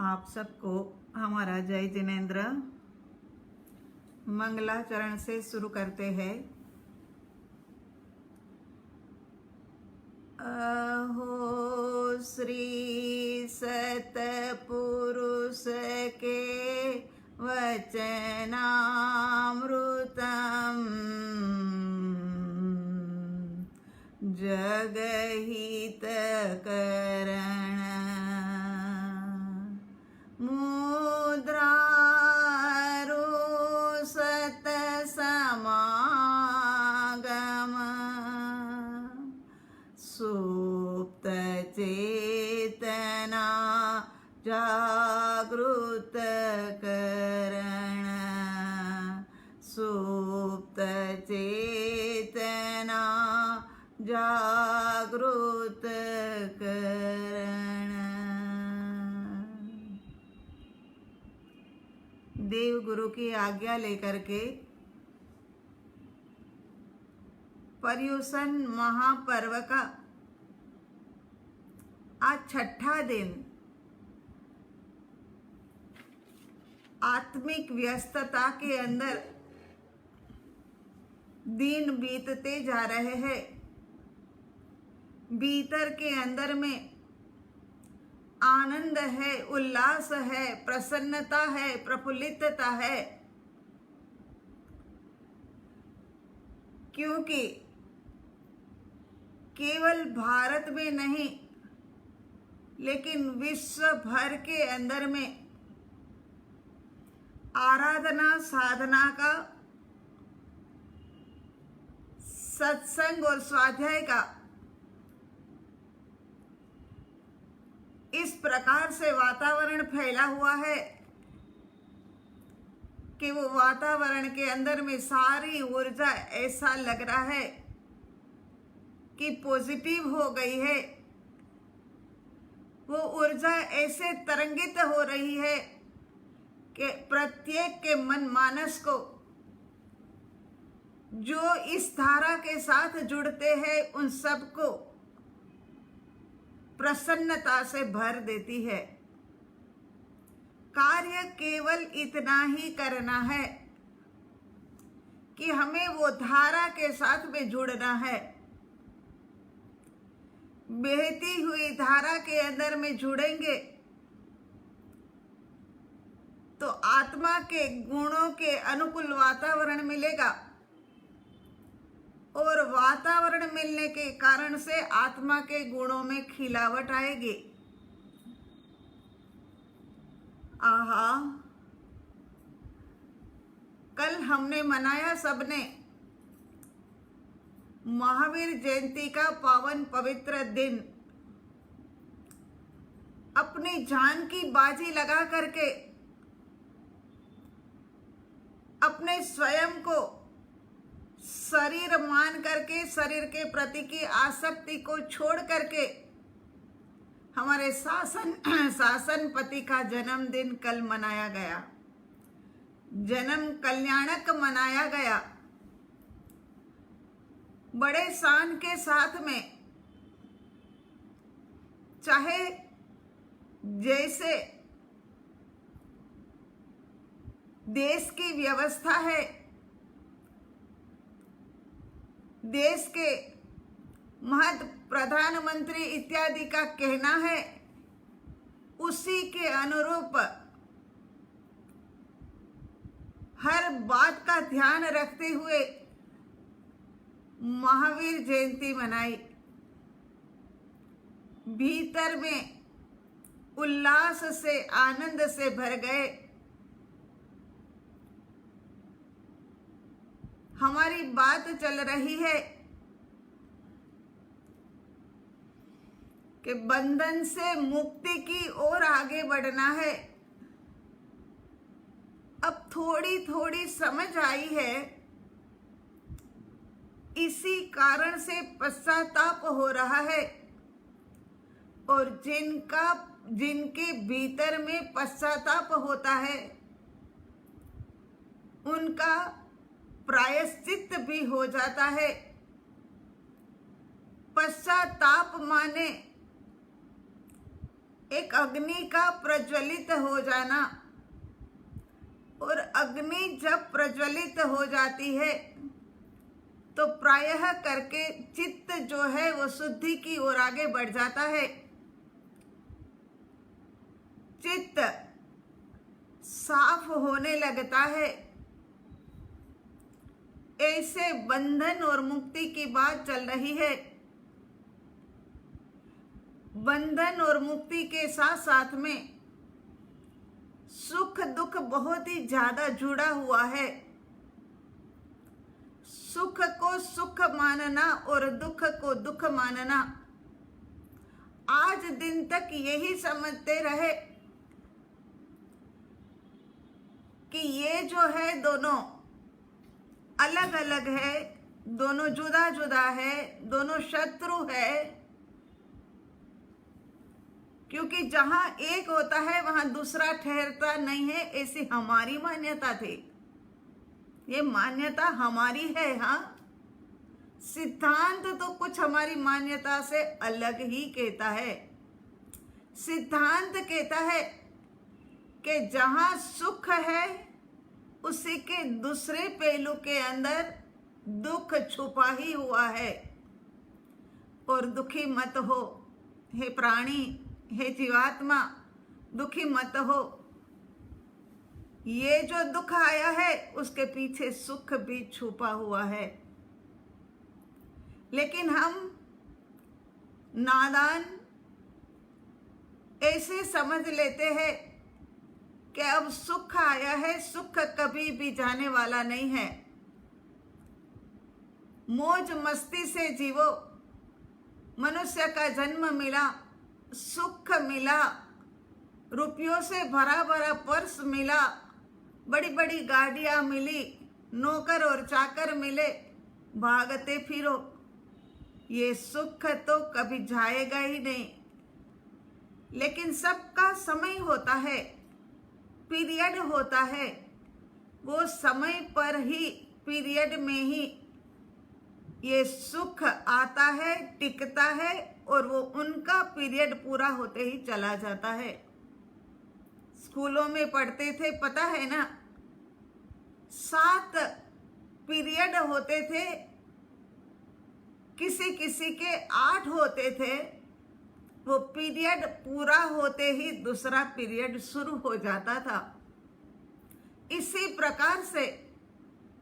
आप सबको हमारा जय जिनेन्द्र मंगलाचरण से शुरू करते हैं। अहो श्री सतपुरुष के वचनामृतम् जगहितकरण मुद्रारो सतसमागम सुप्त चेतना जागृत करण सुप्त चेतना जागृत करण। देव गुरु की आज्ञा लेकर के पर्युषण महापर्व का आज छठा दिन आत्मिक व्यस्तता के अंदर दिन बीतते जा रहे हैं। भीतर के अंदर में आनंद है, उल्लास है, प्रसन्नता है, प्रफुल्लितता है, क्योंकि केवल भारत में नहीं लेकिन विश्व भर के अंदर में आराधना साधना का, सत्संग और स्वाध्याय का इस प्रकार से वातावरण फैला हुआ है कि वो वातावरण के अंदर में सारी ऊर्जा ऐसा लग रहा है कि पॉजिटिव हो गई है। वो ऊर्जा ऐसे तरंगित हो रही है कि प्रत्येक के मन मानस को जो इस धारा के साथ जुड़ते हैं उन सबको प्रसन्नता से भर देती है। कार्य केवल इतना ही करना है कि हमें वो धारा के साथ में जुड़ना है। बहती हुई धारा के अंदर में जुड़ेंगे तो आत्मा के गुणों के अनुकूल वातावरण मिलेगा और वातावरण मिलने के कारण से आत्मा के गुणों में खिलावट आएगी। आहा, कल हमने मनाया सबने महावीर जयंती का पावन पवित्र दिन। अपनी जान की बाजी लगा करके अपने स्वयं को शरीर मान करके, शरीर के प्रति की आसक्ति को छोड़ करके हमारे शासनपति का जन्मदिन कल मनाया गया। जन्म कल्याणक मनाया गया। बड़े शान के साथ में, चाहे जैसे देश की व्यवस्था है, देश के महत प्रधानमंत्री इत्यादि का कहना है, उसी के अनुरूप हर बात का ध्यान रखते हुए महावीर जयंती मनाई। भीतर में उल्लास से, आनंद से भर गए। हमारी बात चल रही है कि बंधन से मुक्ति की ओर आगे बढ़ना है। अब थोड़ी थोड़ी समझ आई है, इसी कारण से पश्चाताप हो रहा है और जिनके भीतर में पश्चाताप होता है उनका प्रायश्चित भी हो जाता है। पश्चाताप माने एक अग्नि का प्रज्वलित हो जाना, और अग्नि जब प्रज्वलित हो जाती है तो प्रायः करके चित्त जो है वो शुद्धि की ओर आगे बढ़ जाता है। चित्त साफ होने लगता है। ऐसे बंधन और मुक्ति की बात चल रही है। बंधन और मुक्ति के साथ साथ में सुख दुख बहुत ही ज्यादा जुड़ा हुआ है। सुख को सुख मानना और दुख को दुख मानना, आज दिन तक यही समझते रहे कि ये जो है दोनों अलग अलग है, दोनों जुदा जुदा है, दोनों शत्रु है, क्योंकि जहां एक होता है वहां दूसरा ठहरता नहीं है, ऐसी हमारी मान्यता थी। ये मान्यता हमारी है। हाँ, सिद्धांत तो कुछ हमारी मान्यता से अलग ही कहता है। सिद्धांत कहता है कि जहां सुख है उसी के दूसरे पहलू के अंदर दुख छुपा ही हुआ है। और दुखी मत हो हे प्राणी, हे जीवात्मा, दुखी मत हो। ये जो दुख आया है उसके पीछे सुख भी छुपा हुआ है। लेकिन हम नादान ऐसे समझ लेते हैं कि अब सुख आया है, सुख कभी भी जाने वाला नहीं है। मौज मस्ती से जीवो। मनुष्य का जन्म मिला, सुख मिला, रुपयों से भरा भरा पर्स मिला, बड़ी बड़ी गाड़ियां मिली, नौकर और चाकर मिले, भागते फिरो। ये सुख तो कभी जाएगा ही नहीं। लेकिन सबका समय होता है, पीरियड होता है। वो समय पर ही, पीरियड में ही ये सुख आता है, टिकता है, और वो उनका पीरियड पूरा होते ही चला जाता है। स्कूलों में पढ़ते थे, पता है ना, 7 पीरियड होते थे, किसी किसी के 8 होते थे। वो पीरियड पूरा होते ही दूसरा पीरियड शुरू हो जाता था। इसी प्रकार से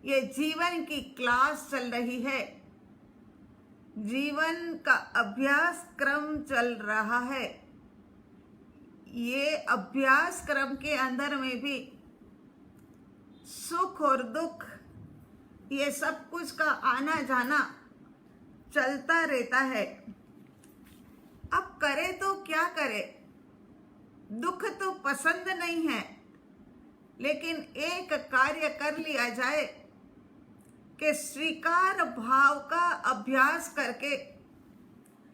ये जीवन की क्लास चल रही है, जीवन का अभ्यास क्रम चल रहा है। ये अभ्यास क्रम के अंदर में भी सुख और दुख, ये सब कुछ का आना जाना चलता रहता है। अब करे तो क्या करे? दुख तो पसंद नहीं है, लेकिन एक कार्य कर लिया जाए कि स्वीकार भाव का अभ्यास करके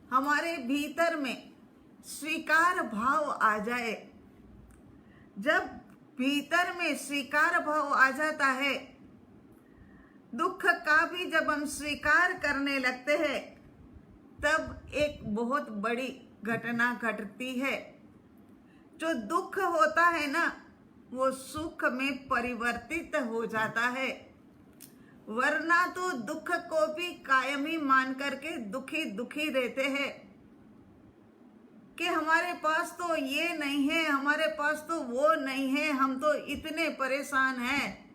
हमारे भीतर में स्वीकार भाव आ जाए। जब भीतर में स्वीकार भाव आ जाता है, दुख का भी जब हम स्वीकार करने लगते हैं, तब एक बहुत बड़ी घटना घटती है। जो दुख होता है ना, वो सुख में परिवर्तित हो जाता है। वरना तो दुख को भी कायम ही मान करके दुखी दुखी रहते हैं कि हमारे पास तो ये नहीं है, हमारे पास तो वो नहीं है, हम तो इतने परेशान हैं।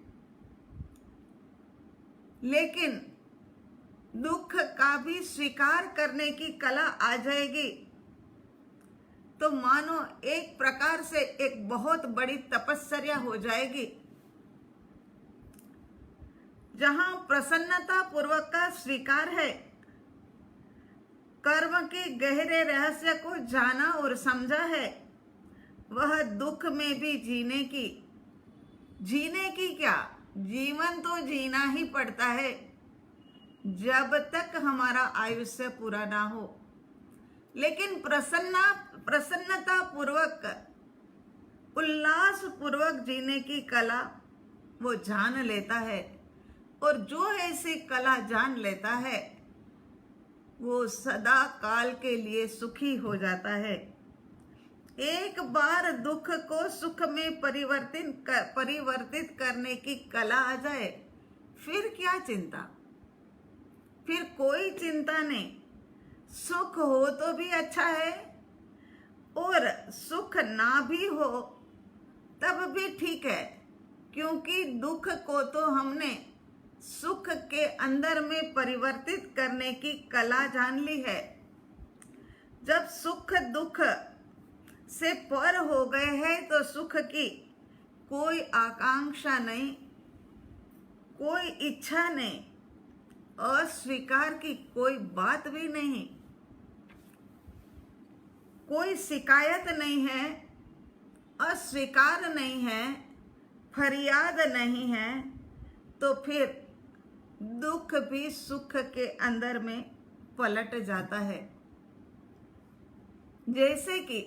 लेकिन दुख का भी स्वीकार करने की कला आ जाएगी तो मानो एक प्रकार से एक बहुत बड़ी तपस्या हो जाएगी। जहां प्रसन्नता पूर्वक का स्वीकार है, कर्म के गहरे रहस्य को जाना और समझा है, वह दुख में भी जीने की क्या, जीवन तो जीना ही पड़ता है जब तक हमारा आयुष्य पूरा ना हो। लेकिन प्रसन्नता पूर्वक, उल्लास पूर्वक जीने की कला वो जान लेता है। और जो ऐसी कला जान लेता है, वो सदा काल के लिए सुखी हो जाता है। एक बार दुख को सुख में परिवर्तित करने की कला आ जाए, फिर क्या चिंता, फिर कोई चिंता नहीं। सुख हो तो भी अच्छा है और सुख ना भी हो तब भी ठीक है, क्योंकि दुख को तो हमने सुख के अंदर में परिवर्तित करने की कला जान ली है। जब सुख दुख से पर हो गए हैं तो सुख की कोई आकांक्षा नहीं, कोई इच्छा नहीं, अस्वीकार की कोई बात भी नहीं, कोई शिकायत नहीं है, अस्वीकार नहीं है, फरियाद नहीं है, तो फिर दुख भी सुख के अंदर में पलट जाता है। जैसे कि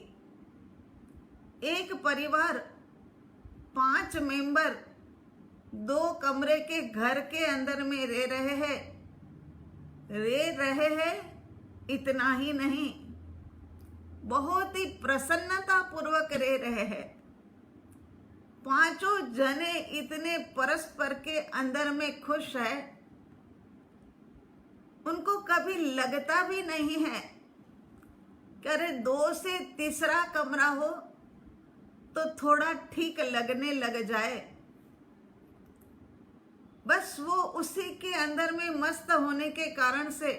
एक परिवार 5 मेंबर 2 कमरे के घर के अंदर में रह रहे हैं, इतना ही नहीं, बहुत ही प्रसन्नता पूर्वक रह रहे हैं। 5 जने इतने परस्पर के अंदर में खुश है, उनको कभी लगता भी नहीं है कि अरे 2 से तीसरा कमरा हो तो थोड़ा ठीक लगने लग जाए। बस वो उसी के अंदर में मस्त होने के कारण से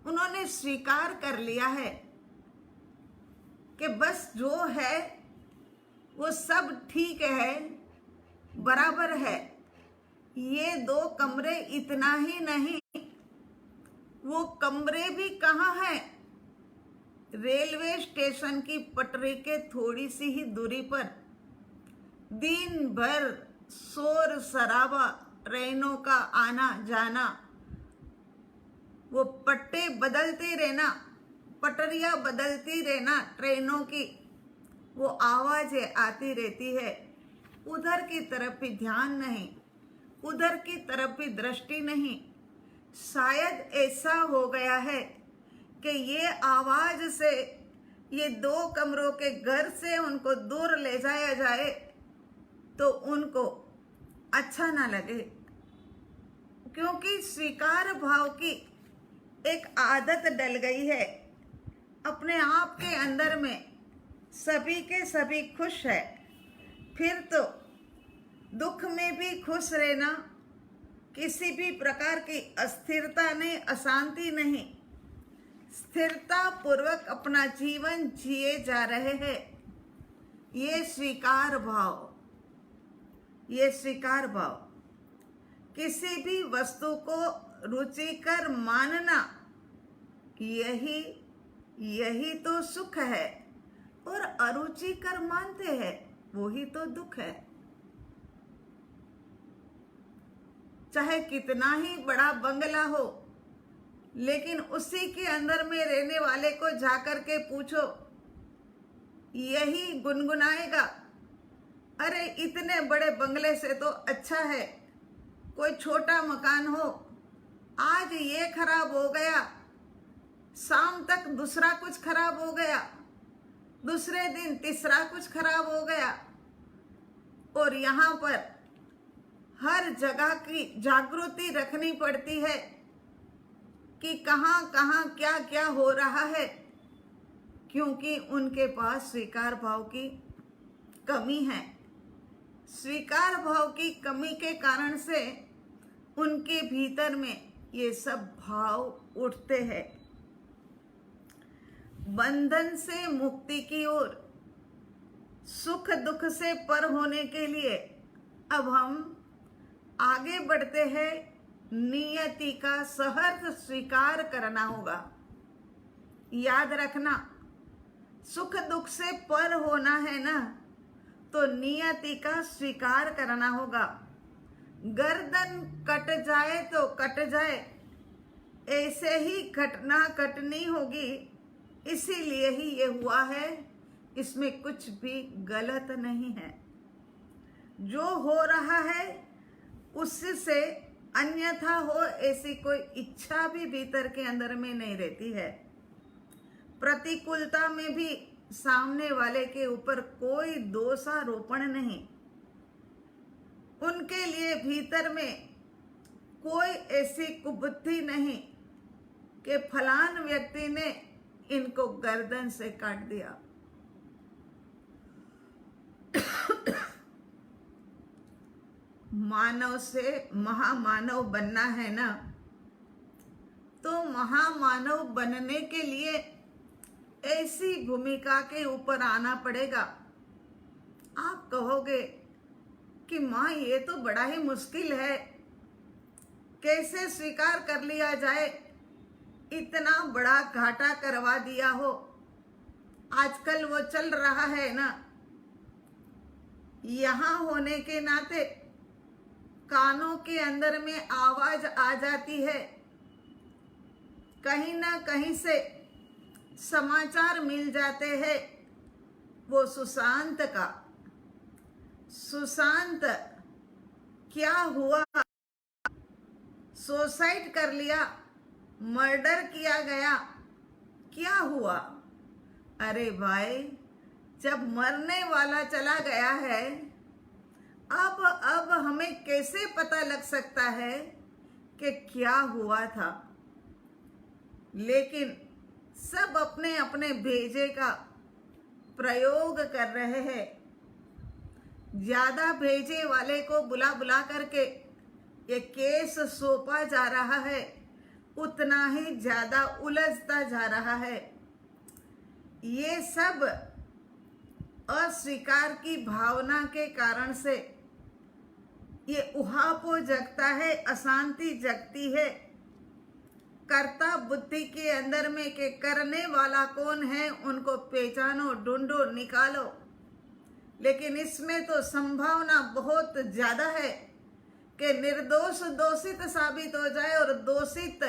उन्होंने स्वीकार कर लिया है कि बस जो है वो सब ठीक है, बराबर है। ये 2 कमरे इतना ही नहीं, वो कमरे भी कहाँ है, रेलवे स्टेशन की पटरी के थोड़ी सी ही दूरी पर। दिन भर शोर शराबा, ट्रेनों का आना जाना, वो पट्टे बदलते रहना, पटरियां बदलती रहना, ट्रेनों की वो आवाजें आती रहती है। उधर की तरफ भी ध्यान नहीं, उधर की तरफ भी दृष्टि नहीं। शायद ऐसा हो गया है कि ये आवाज से, ये 2 कमरों के घर से उनको दूर ले जाया जाए तो उनको अच्छा ना लगे, क्योंकि स्वीकार भाव की एक आदत डल गई है। अपने आप के अंदर में सभी के सभी खुश है, फिर तो दुख में भी खुश रहना, किसी भी प्रकार की अस्थिरता नहीं, अशांति नहीं, स्थिरता पूर्वक अपना जीवन जिए जा रहे हैं। ये स्वीकार भाव, ये स्वीकार भाव, किसी भी वस्तु को रुचिकर मानना, यही तो सुख है, और अरुचिकर मानते हैं वही तो दुख है। चाहे कितना ही बड़ा बंगला हो, लेकिन उसी के अंदर में रहने वाले को जाकर के पूछो, यही गुनगुनाएगा, अरे इतने बड़े बंगले से तो अच्छा है कोई छोटा मकान हो, आज ये खराब हो गया, शाम तक दूसरा कुछ खराब हो गया, दूसरे दिन तीसरा कुछ खराब हो गया। और यहाँ पर हर जगह की जागृति रखनी पड़ती है कि कहाँ कहाँ क्या क्या हो रहा है, क्योंकि उनके पास स्वीकार भाव की कमी है। स्वीकार भाव की कमी के कारण से उनके भीतर में ये सब भाव उठते हैं। बंधन से मुक्ति की ओर, सुख दुख से पर होने के लिए अब हम आगे बढ़ते हैं। नियति का सहर्ष स्वीकार करना होगा। याद रखना, सुख दुख से पर होना है ना, तो नियति का स्वीकार करना होगा। गर्दन कट जाए तो कट जाए, ऐसे ही घटना घटनी होगी, इसीलिए ही ये हुआ है, इसमें कुछ भी गलत नहीं है। जो हो रहा है उससे अन्यथा हो ऐसी कोई इच्छा भी भीतर के अंदर में नहीं रहती है। प्रतिकूलता में भी सामने वाले के ऊपर कोई दोषारोपण नहीं, उनके लिए भीतर में कोई ऐसी कुबुद्धि नहीं कि फलान व्यक्ति ने इनको गर्दन से काट दिया। मानव से महामानव बनना है ना, तो महामानव बनने के लिए ऐसी भूमिका के ऊपर आना पड़ेगा। आप कहोगे कि माँ ये तो बड़ा ही मुश्किल है, कैसे स्वीकार कर लिया जाए, इतना बड़ा घाटा करवा दिया हो। आजकल वो चल रहा है ना, यहाँ होने के नाते कानों के अंदर में आवाज आ जाती है, कहीं ना कहीं से समाचार मिल जाते हैं वो सुशांत का। सुशांत क्या हुआ, सुसाइड कर लिया, मर्डर किया गया, क्या हुआ? अरे भाई, जब मरने वाला चला गया है, अब हमें कैसे पता लग सकता है कि क्या हुआ था? लेकिन सब अपने अपने भेजे का प्रयोग कर रहे हैं। ज्यादा भेजे वाले को बुला बुला करके ये केस सौंपा जा रहा है, उतना ही ज्यादा उलझता जा रहा है। ये सब अस्वीकार की भावना के कारण से ये उहापो जगता है, अशांति जगती है। कर्ता बुद्धि के अंदर में के करने वाला कौन है, उनको पहचानो, ढूंढो, निकालो। लेकिन इसमें तो संभावना बहुत ज्यादा है कि निर्दोष दोषित साबित हो जाए और दोषित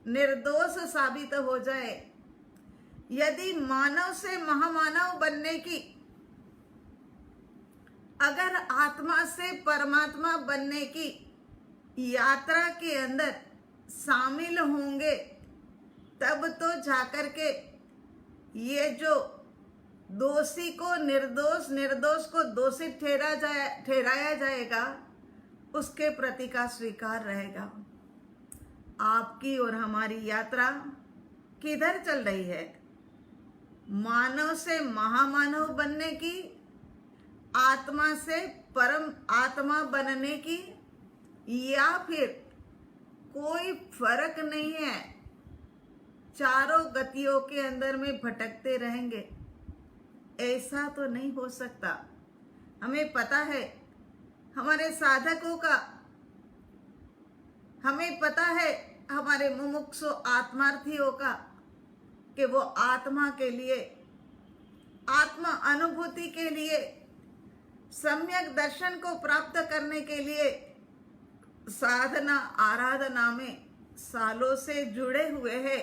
निर्दोष साबित हो जाए। यदि मानव से महामानव बनने की, अगर आत्मा से परमात्मा बनने की यात्रा के अंदर शामिल होंगे, तब तो जाकर के ये जो दोषी को निर्दोष, निर्दोष को दोषी ठहराया जाएगा, उसके प्रति का स्वीकार रहेगा। आपकी और हमारी यात्रा किधर चल रही है? मानव से महामानव बनने की, आत्मा से परम आत्मा बनने की, या फिर कोई फर्क नहीं है, चारों गतियों के अंदर में भटकते रहेंगे? ऐसा तो नहीं हो सकता। हमें पता है हमारे साधकों का, हमें पता है हमारे मुमुक्षु आत्मार्थियों का कि वो आत्मा के लिए, आत्मा अनुभूति के लिए, सम्यक दर्शन को प्राप्त करने के लिए साधना आराधना में सालों से जुड़े हुए हैं।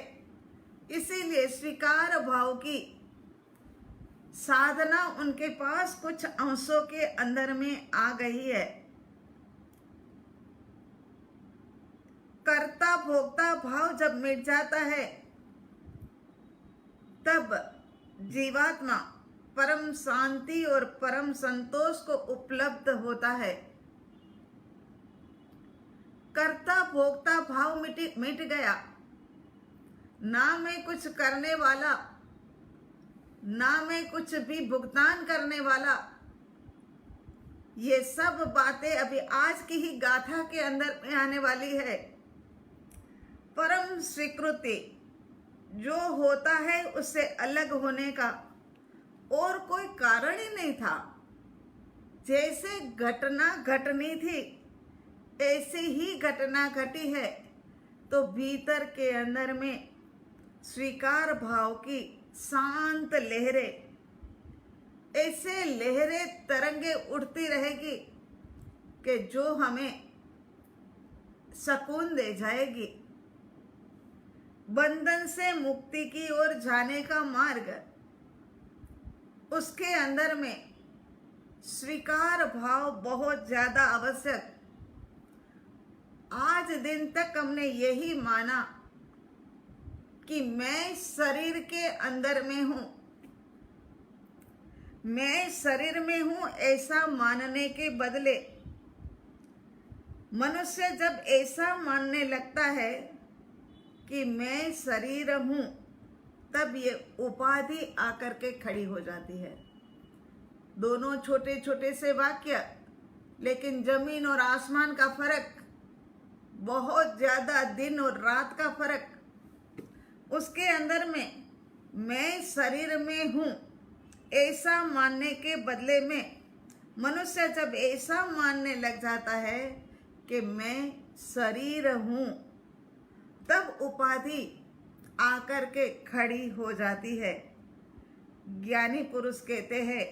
इसीलिए स्वीकार भाव की साधना उनके पास कुछ अंशों के अंदर में आ गई है। कर्ता भोक्ता भाव जब मिट जाता है, तब जीवात्मा परम शांति और परम संतोष को उपलब्ध होता है। कर्ता भोक्ता भाव मिट गया, ना मैं कुछ करने वाला, ना मैं कुछ भी भुगतान करने वाला। ये सब बातें अभी आज की ही गाथा के अंदर में आने वाली है। परम स्वीकृति जो होता है उससे अलग होने का और कोई कारण ही नहीं था। जैसे घटना घटनी थी ऐसी ही घटना घटी है, तो भीतर के अंदर में स्वीकार भाव की शांत लहरें, ऐसे लहरें तरंगे उठती रहेगी कि जो हमें सुकून दे जाएगी। बंधन से मुक्ति की ओर जाने का मार्ग, उसके अंदर में स्वीकार भाव बहुत ज्यादा आवश्यक। आज दिन तक हमने यही माना कि मैं शरीर के अंदर में हूं, मैं शरीर में हूं ऐसा मानने के बदले मनुष्य जब ऐसा मानने लगता है कि मैं शरीर हूं, तब ये उपाधि आकर के खड़ी हो जाती है। दोनों छोटे छोटे से वाक्य, लेकिन जमीन और आसमान का फर्क, बहुत ज्यादा दिन और रात का फर्क। उसके अंदर में मैं शरीर में हूं ऐसा मानने के बदले में मनुष्य जब ऐसा मानने लग जाता है कि मैं शरीर हूं, तब उपाधि आकर के खड़ी हो जाती है। ज्ञानी पुरुष कहते हैं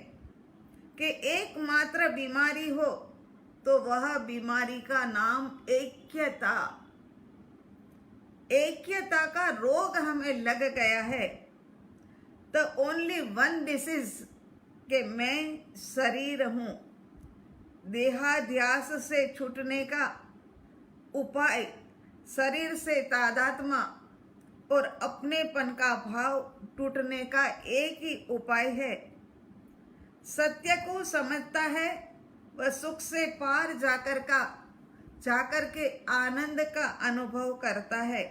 कि एकमात्र बीमारी हो तो वह बीमारी का नाम ऐक्यता। ऐक्यता का रोग हमें लग गया है। द ओनली वन डिसीज कि मैं शरीर हूं। देहाध्यास से छूटने का उपाय शरीर से तादात्म्य और अपनेपन का भाव टूटने का एक ही उपाय है। सत्य को समझता है वह सुख से पार जाकर के आनंद का अनुभव करता है।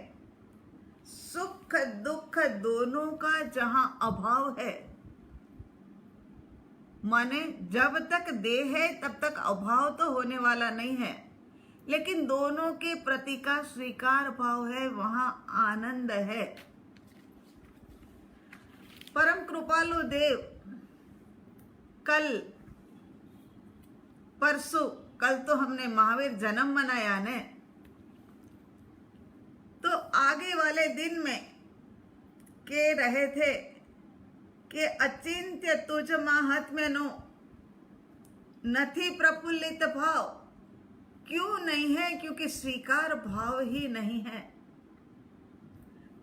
सुख दुख दोनों का जहां अभाव है, माने जब तक देह है तब तक अभाव तो होने वाला नहीं है, लेकिन दोनों के प्रति का स्वीकार भाव है, वहां आनंद है। परम कृपालु देव कल तो हमने महावीर जन्म मनाया ने, तो आगे वाले दिन में कह रहे थे कि अचिंत्य तुझ महात्म्यनो नथी प्रफुल्लित भाव। क्यों नहीं है? क्योंकि स्वीकार भाव ही नहीं है।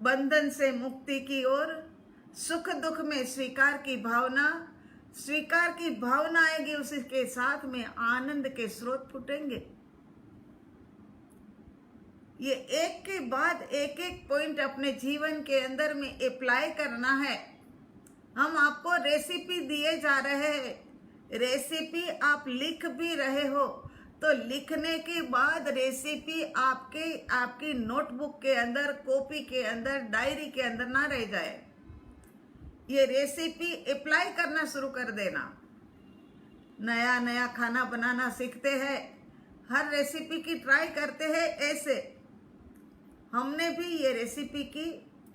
बंधन से मुक्ति की ओर, सुख दुख में स्वीकार की भावना आएगी, उसी के साथ में आनंद के स्रोत फूटेंगे। ये एक के बाद एक पॉइंट अपने जीवन के अंदर में अप्लाई करना है। हम आपको रेसिपी दिए जा रहे हैं, रेसिपी आप लिख भी रहे हो, तो लिखने के बाद रेसिपी आपकी नोटबुक के अंदर, कॉपी के अंदर, डायरी के अंदर ना रह जाए। ये रेसिपी अप्लाई करना शुरू कर देना। नया नया खाना बनाना सीखते हैं, हर रेसिपी की ट्राई करते हैं। ऐसे हमने भी ये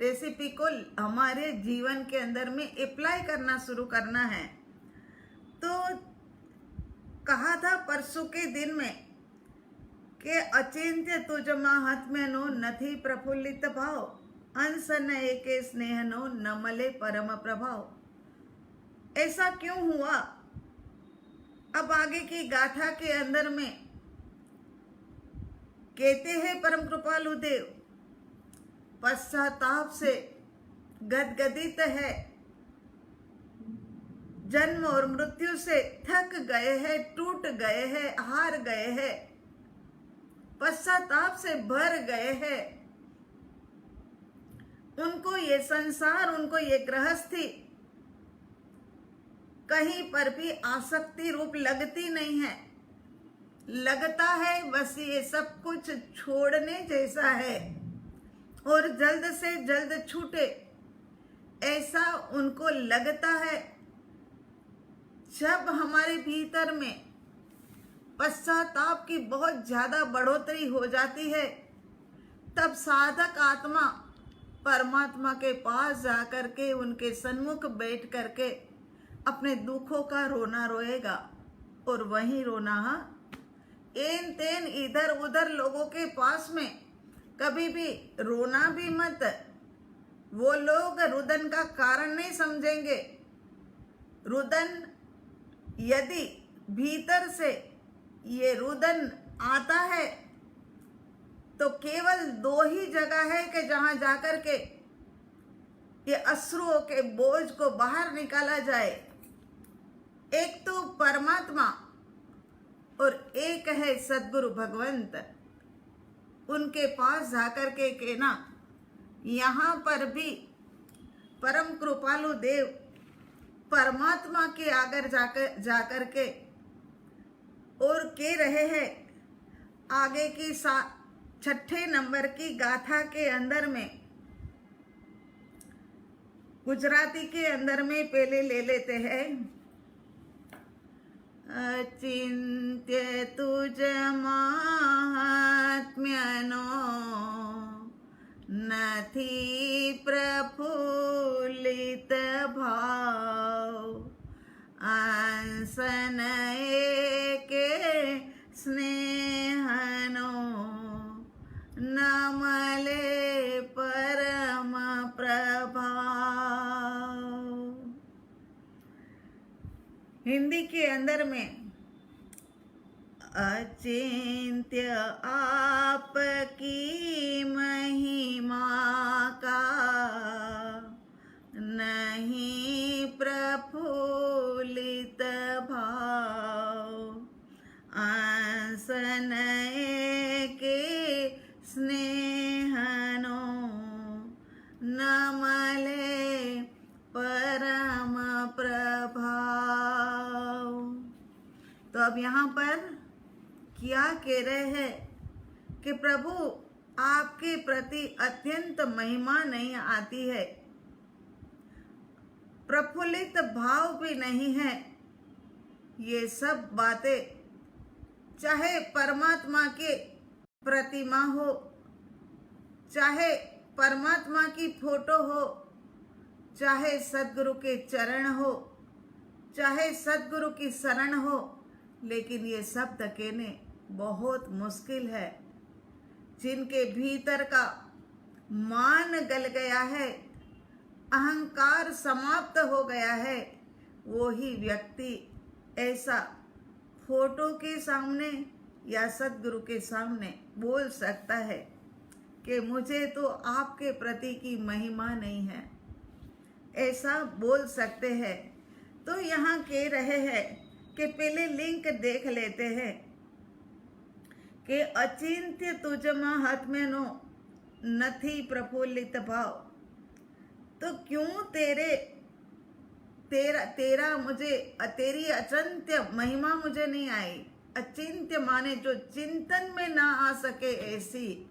रेसिपी को हमारे जीवन के अंदर में अप्लाई करना शुरू करना है। तो कहा था परसों के दिन में कि अचिंत्य तुझ महात्म्यनो नथी प्रफुल्लित भाव, अंश न एके स्नेहनो न मले परम प्रभाव। ऐसा क्यों हुआ? अब आगे की गाथा के अंदर में कहते हैं परम कृपालु देव, पश्चाताप से गदगदित है, जन्म और मृत्यु से थक गए हैं, टूट गए हैं, हार गए हैं, पश्चाताप से भर गए हैं। उनको ये संसार, उनको ये गृहस्थी कहीं पर भी आसक्ति रूप लगती नहीं है। लगता है बस ये सब कुछ छोड़ने जैसा है और जल्द से जल्द छूटे, ऐसा उनको लगता है। जब हमारे भीतर में पश्चाताप की बहुत ज्यादा बढ़ोतरी हो जाती है, तब साधक आत्मा परमात्मा के पास जाकर के उनके सन्मुख बैठ करके अपने दुखों का रोना रोएगा। और वहीं रोना, एन तेन इधर उधर लोगों के पास में कभी भी रोना भी मत। वो लोग रुदन का कारण नहीं समझेंगे। रुदन, यदि भीतर से ये रुदन आता है तो केवल दो ही जगह है कि जहां जाकर के ये अश्रुओं के बोझ को बाहर निकाला जाए। एक तो परमात्मा और एक है सद्गुरु भगवंत। उनके पास जाकर के कहना। यहाँ पर भी परम कृपालु देव परमात्मा के आगे जाकर के और कह रहे हैं आगे की 6 नंबर की गाथा के अंदर में, गुजराती के अंदर में पहले ले लेते हैं। अचिंत्य तुझ महात्म्यनो નથી પ્રફુલ્લિત ભાવ, આસન એકે સ્નેહનો ન મળે પરમ પ્રભાવ। हिंदी के अंदर में अचिंत्य आपकी महिमा का नहीं प्रफुल्लित भाव, आसन के स्नेहनो न मले परम प्रभाव। तो अब यहाँ पर क्या कह रहे हैं कि प्रभु आपके प्रति अत्यंत महिमा नहीं आती है, प्रफुल्लित भाव भी नहीं है। ये सब बातें चाहे परमात्मा के प्रतिमा हो, चाहे परमात्मा की फोटो हो, चाहे सद्गुरु के चरण हो, चाहे सद्गुरु की शरण हो, लेकिन ये शब्द कहने बहुत मुश्किल है। जिनके भीतर का मान गल गया है, अहंकार समाप्त हो गया है, वो ही व्यक्ति ऐसा फोटो के सामने या सद्गुरु के सामने बोल सकता है कि मुझे तो आपके प्रति की महिमा नहीं है, ऐसा बोल सकते हैं। तो यहाँ कह रहे हैं कि पहले लिंक देख लेते हैं कि अचिंत्य तुझ महात्म्यनो નથી प्रफुल्लित भाव। तो क्यों तेरा मुझे तेरी अचिंत्य महिमा मुझे नहीं आई। अचिंत्य माने जो चिंतन में ना आ सके, ऐसी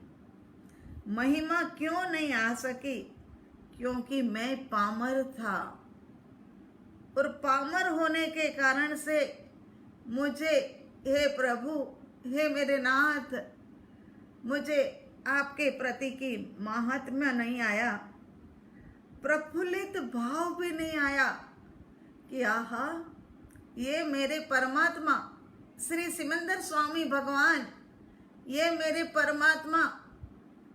महिमा क्यों नहीं आ सकी? क्योंकि मैं पामर था, और पामर होने के कारण से मुझे, हे प्रभु, हे मेरे नाथ, मुझे आपके प्रति की महात्म्य नहीं आया, प्रफुल्लित भाव भी नहीं आया कि आहा, ये मेरे परमात्मा श्री सिमंदर स्वामी भगवान, ये मेरे परमात्मा,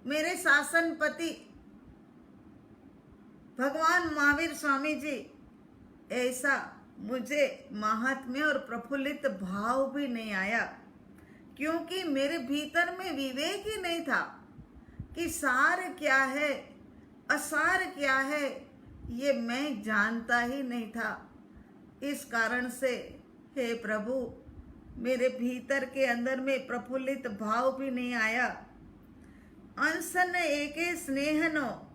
मेरे शासनपति भगवान महावीर स्वामी जी, ऐसा मुझे महात्म्य और प्रफुल्लित भाव भी नहीं आया। क्योंकि मेरे भीतर में विवेक ही नहीं था कि सार क्या है, असार क्या है, ये मैं जानता ही नहीं था। इस कारण से हे प्रभु, मेरे भीतर के अंदर में प्रफुल्लित भाव भी नहीं आया। अंसन एके स्नेहनो,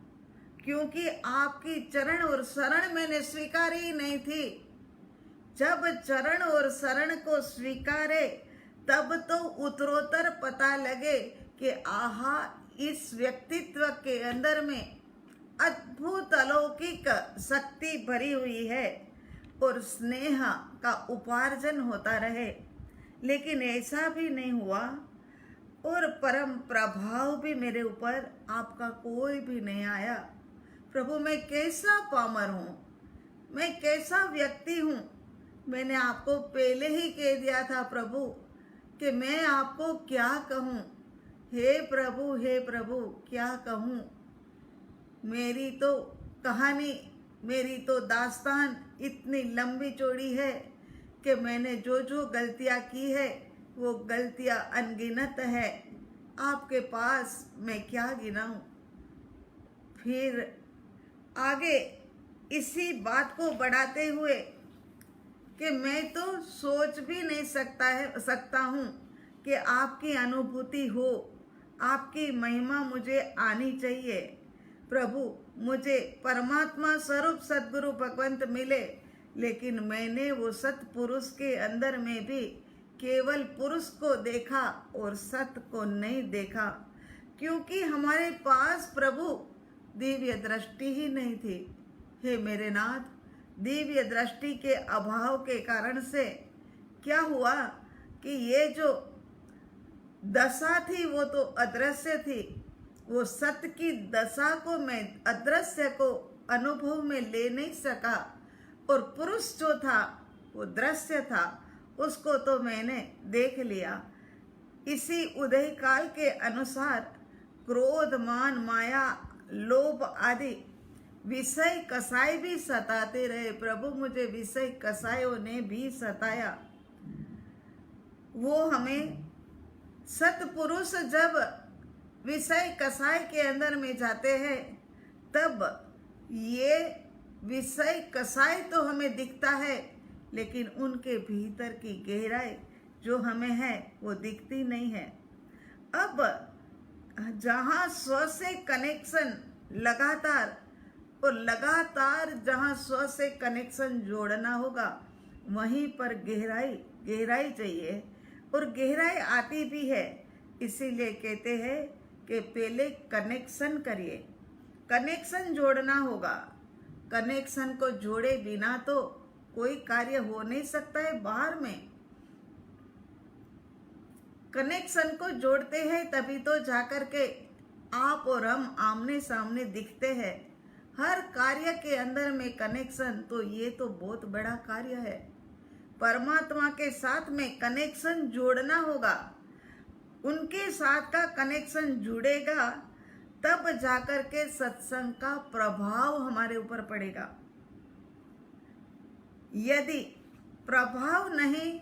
क्योंकि आपकी चरण और शरण मैंने स्वीकारी ही नहीं थी। जब चरण और शरण को स्वीकारे तब तो उत्तरोत्तर पता लगे कि आहा, इस व्यक्तित्व के अंदर में अद्भुत अलौकिक शक्ति भरी हुई है और स्नेह का उपार्जन होता रहे। लेकिन ऐसा भी नहीं हुआ और परम प्रभाव भी मेरे ऊपर आपका कोई भी नहीं आया। प्रभु, मैं कैसा पामर हूँ, मैं कैसा व्यक्ति हूँ। मैंने आपको पहले ही कह दिया था प्रभु कि मैं आपको क्या कहूँ। हे प्रभु, क्या कहूँ। मेरी तो कहानी, मेरी तो दास्तान इतनी लंबी चौड़ी है कि मैंने जो जो गलतियाँ की है वो गलतियाँ अनगिनत है। आपके पास मैं क्या गिनाऊं। फिर आगे इसी बात को बढ़ाते हुए कि मैं तो सोच भी नहीं सकता हूँ कि आपकी अनुभूति हो, आपकी महिमा मुझे आनी चाहिए। प्रभु, मुझे परमात्मा स्वरूप सद्गुरु भगवंत मिले, लेकिन मैंने वो सतपुरुष के अंदर में भी केवल पुरुष को देखा और सत को नहीं देखा, क्योंकि हमारे पास प्रभु दिव्य दृष्टि ही नहीं थी। हे मेरे नाथ, दिव्य दृष्टि के अभाव के कारण से क्या हुआ कि ये जो दशा थी वो तो अदृश्य थी। वो सत्य की दशा को मैं अदृश्य को अनुभव में ले नहीं सका, और पुरुष जो था वो दृश्य था, उसको तो मैंने देख लिया। इसी उदय काल के अनुसार क्रोध, मान, माया, लोभ आदि विषय कसाई भी सताते रहे। प्रभु, मुझे विषय कसायों ने भी सताया। वो हमें सतपुरुष जब विषय कसाय के अंदर में जाते हैं, तब ये विषय कसाय तो हमें दिखता है, लेकिन उनके भीतर की गहराई जो हमें है वो दिखती नहीं है। अब जहाँ स्व से कनेक्शन लगातार जहाँ स्व से कनेक्शन जोड़ना होगा, वहीं पर गहराई चाहिए, और गहराई आती भी है। इसीलिए कहते हैं कि पहले कनेक्शन करिए, कनेक्शन जोड़ना होगा। कनेक्शन को जोड़े बिना तो कोई कार्य हो नहीं सकता है बाहर में। कनेक्शन को जोड़ते हैं तभी तो जाकर के आप और हम आमने सामने दिखते हैं। हर कार्य के अंदर में कनेक्शन, तो ये तो बहुत बड़ा कार्य है। परमात्मा के साथ में कनेक्शन जोड़ना होगा, उनके साथ का कनेक्शन जुड़ेगा, तब जाकर के सत्संग का प्रभाव हमारे ऊपर पड़ेगा। यदि प्रभाव नहीं,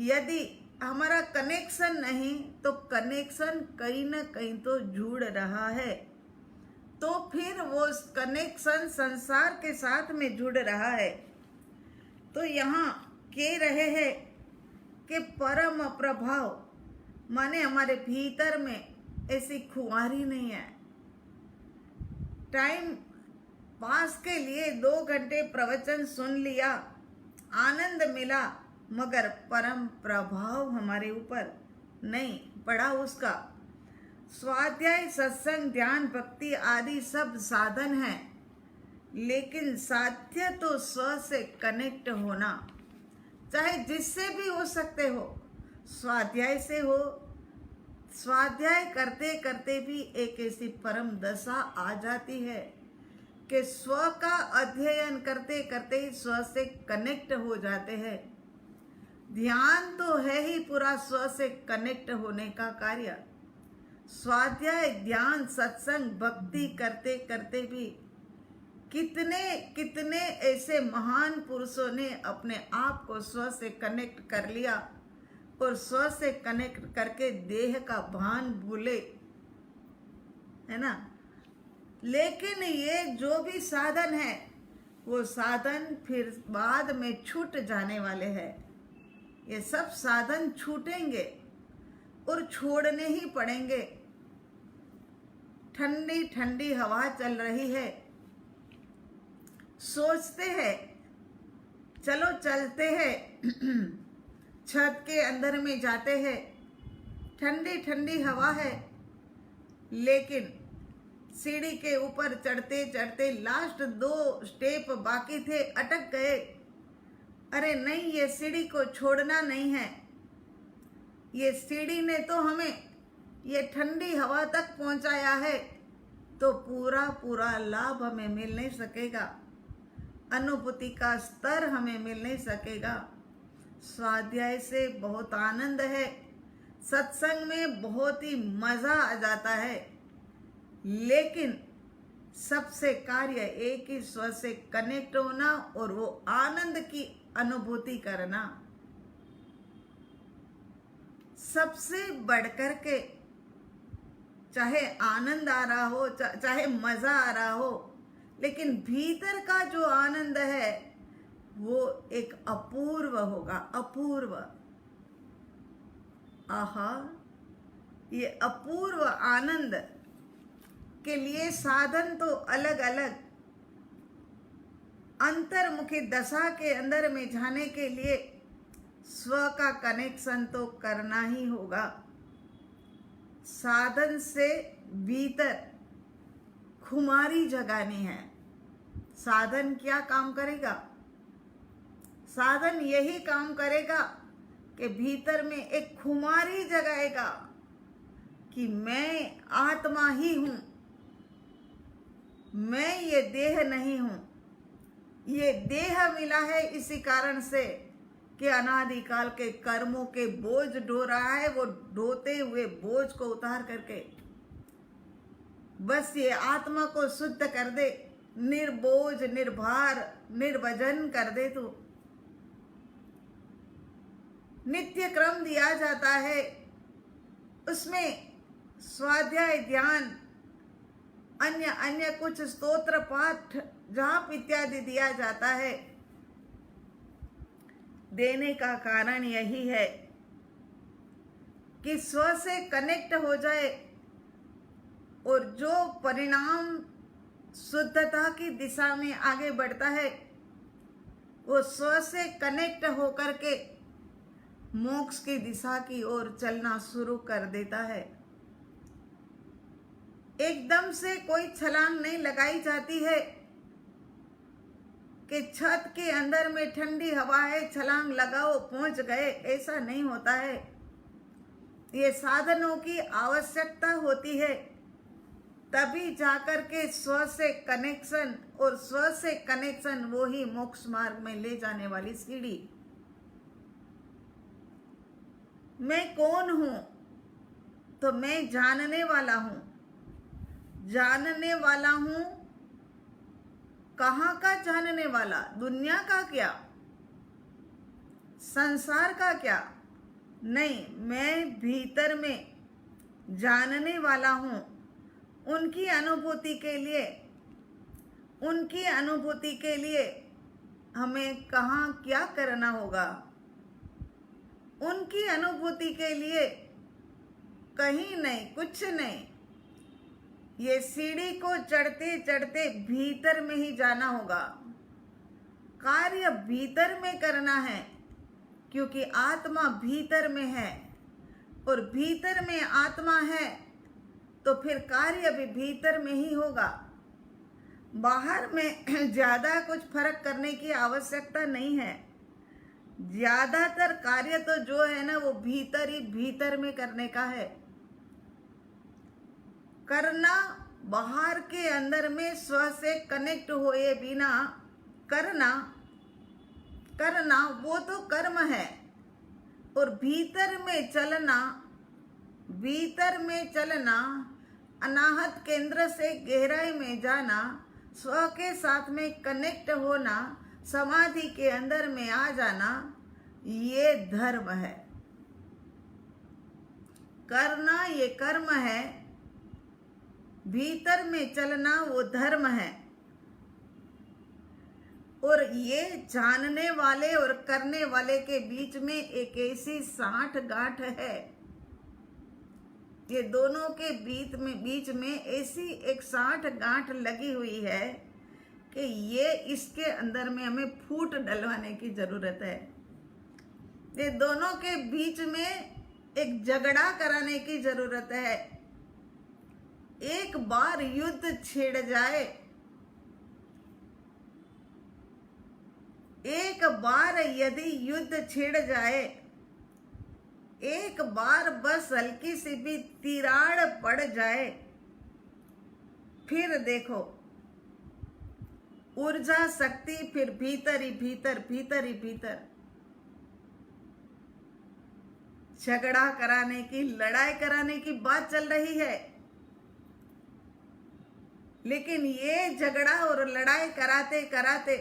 यदि हमारा कनेक्शन नहीं, तो कनेक्शन कहीं ना कहीं तो जुड़ रहा है, तो फिर वो कनेक्शन संसार के साथ में जुड़ रहा है। तो यहाँ कह रहे हैं कि परम प्रभाव माने हमारे भीतर में ऐसी खुमारी नहीं है। टाइम पास के लिए 2 घंटे प्रवचन सुन लिया, आनंद मिला, मगर परम प्रभाव हमारे ऊपर नहीं पड़ा उसका। स्वाध्याय, सत्संग, ध्यान, भक्ति आदि सब साधन हैं, लेकिन साध्य तो स्व से कनेक्ट होना, चाहे जिससे भी हो सकते हो। स्वाध्याय से हो, स्वाध्याय करते करते भी एक ऐसी परम दशा आ जाती है कि स्व का अध्ययन करते करते ही स्व से कनेक्ट हो जाते हैं। ध्यान तो है ही पूरा स्व से कनेक्ट होने का कार्य। स्वाध्याय, ध्यान, सत्संग, भक्ति करते करते भी कितने ऐसे महान पुरुषों ने अपने आप को स्व से कनेक्ट कर लिया, और स्व से कनेक्ट करके देह का भान भूले, है ना। लेकिन ये जो भी साधन है, वो साधन फिर बाद में छूट जाने वाले हैं। ये सब साधन छूटेंगे और छोड़ने ही पड़ेंगे। ठंडी ठंडी हवा चल रही है, सोचते हैं चलो चलते हैं, छत के अंदर में जाते हैं, ठंडी ठंडी हवा है, लेकिन सीढ़ी के ऊपर चढ़ते चढ़ते लास्ट 2 स्टेप बाकी थे, अटक गए। अरे नहीं, ये सीढ़ी को छोड़ना नहीं है। ये सीढ़ी ने तो हमें ये ठंडी हवा तक पहुंचाया है, तो पूरा लाभ हमें मिल नहीं सकेगा, अनुभूति का स्तर हमें मिल नहीं सकेगा। स्वाध्याय से बहुत आनंद है, सत्संग में बहुत ही मजा आ जाता है, लेकिन सबसे कार्य एक ही स्व से कनेक्ट होना और वो आनंद की अनुभूति करना। सबसे बढ़कर के, चाहे आनंद आ रहा हो, चाहे मजा आ रहा हो, लेकिन भीतर का जो आनंद है वो एक अपूर्व होगा, अपूर्व। आहा, ये अपूर्व आनंद के लिए साधन तो अलग अलग, अंतर्मुखी दशा के अंदर में जाने के लिए स्व का कनेक्शन तो करना ही होगा। साधन से भीतर खुमारी जगानी है। साधन क्या काम करेगा? साधन यही काम करेगा कि भीतर में एक खुमारी जगाएगा कि मैं आत्मा ही हूं, मैं ये देह नहीं हूं। ये देह मिला है इसी कारण से कि अनादिकाल के कर्मों के बोझ ढो रहा है। वो ढोते हुए बोझ को उतार करके बस ये आत्मा को शुद्ध कर दे, निर्बोझ, निर्भार, निर्वजन कर दे। तो नित्य क्रम दिया जाता है, उसमें स्वाध्याय, ध्यान, अन्य कुछ स्तोत्र, पाठ, जाप इत्यादि दिया जाता है। देने का कारण यही है कि स्व से कनेक्ट हो जाए और जो परिणाम शुद्धता की दिशा में आगे बढ़ता है वो स्व से कनेक्ट होकर के मोक्ष की दिशा की ओर चलना शुरू कर देता है। एकदम से कोई छलांग नहीं लगाई जाती है कि छत के अंदर में ठंडी हवा है, छलांग लगाओ पहुंच गए, ऐसा नहीं होता है। ये साधनों की आवश्यकता होती है, तभी जाकर के स्व से कनेक्शन, और स्व से कनेक्शन वो ही मोक्ष मार्ग में ले जाने वाली सीढ़ी। मैं कौन हूं? तो मैं जानने वाला हूं। जानने वाला हूं, कहां का जानने वाला? दुनिया का क्या, संसार का क्या? नहीं, मैं भीतर में जानने वाला हूं। उनकी अनुभूति के लिए हमें कहां क्या करना होगा? उनकी अनुभूति के लिए कहीं नहीं, कुछ नहीं। ये सीढ़ी को चढ़ते चढ़ते भीतर में ही जाना होगा। कार्य भीतर में करना है, क्योंकि आत्मा भीतर में है, और भीतर में आत्मा है तो फिर कार्य भी भीतर में ही होगा। बाहर में ज्यादा कुछ फर्क करने की आवश्यकता नहीं है। ज्यादातर कार्य तो जो है ना, वो भीतर ही भीतर में करने का है। करना बाहर के अंदर में स्व से कनेक्ट हुए बिना करना वो तो कर्म है। और भीतर में चलना, अनाहत केंद्र से गहराई में जाना, स्व के साथ में कनेक्ट होना, समाधि के अंदर में आ जाना, ये धर्म है। करना ये कर्म है, भीतर में चलना वो धर्म है। और ये जानने वाले और करने वाले के बीच में एक ऐसी साठगांठ है, ये दोनों के बीच में ऐसी एक साठगांठ लगी हुई है कि ये इसके अंदर में हमें फूट डलवाने की जरूरत है। ये दोनों के बीच में एक झगड़ा कराने की जरूरत है। एक बार युद्ध छिड़ जाए, एक बार यदि युद्ध छिड़ जाए, एक बार बस हल्की सी भी तिराड़ पड़ जाए, फिर देखो ऊर्जा शक्ति फिर भीतर ही भीतर झगड़ा कराने की, लड़ाई कराने की बात चल रही है। लेकिन ये झगड़ा और लड़ाई कराते कराते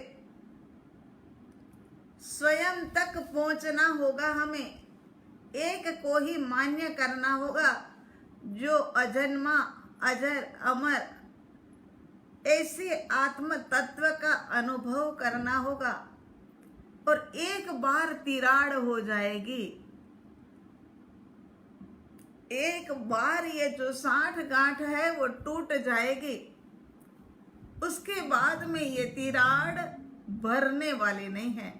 स्वयं तक पहुंचना होगा। हमें एक को ही मान्य करना होगा, जो अजन्मा, अजर, अमर, ऐसे आत्म तत्व का अनुभव करना होगा। और एक बार तिराड़ हो जाएगी, एक बार ये जो साठगांठ है वो टूट जाएगी, उसके बाद में ये तिराड़ भरने वाले नहीं है।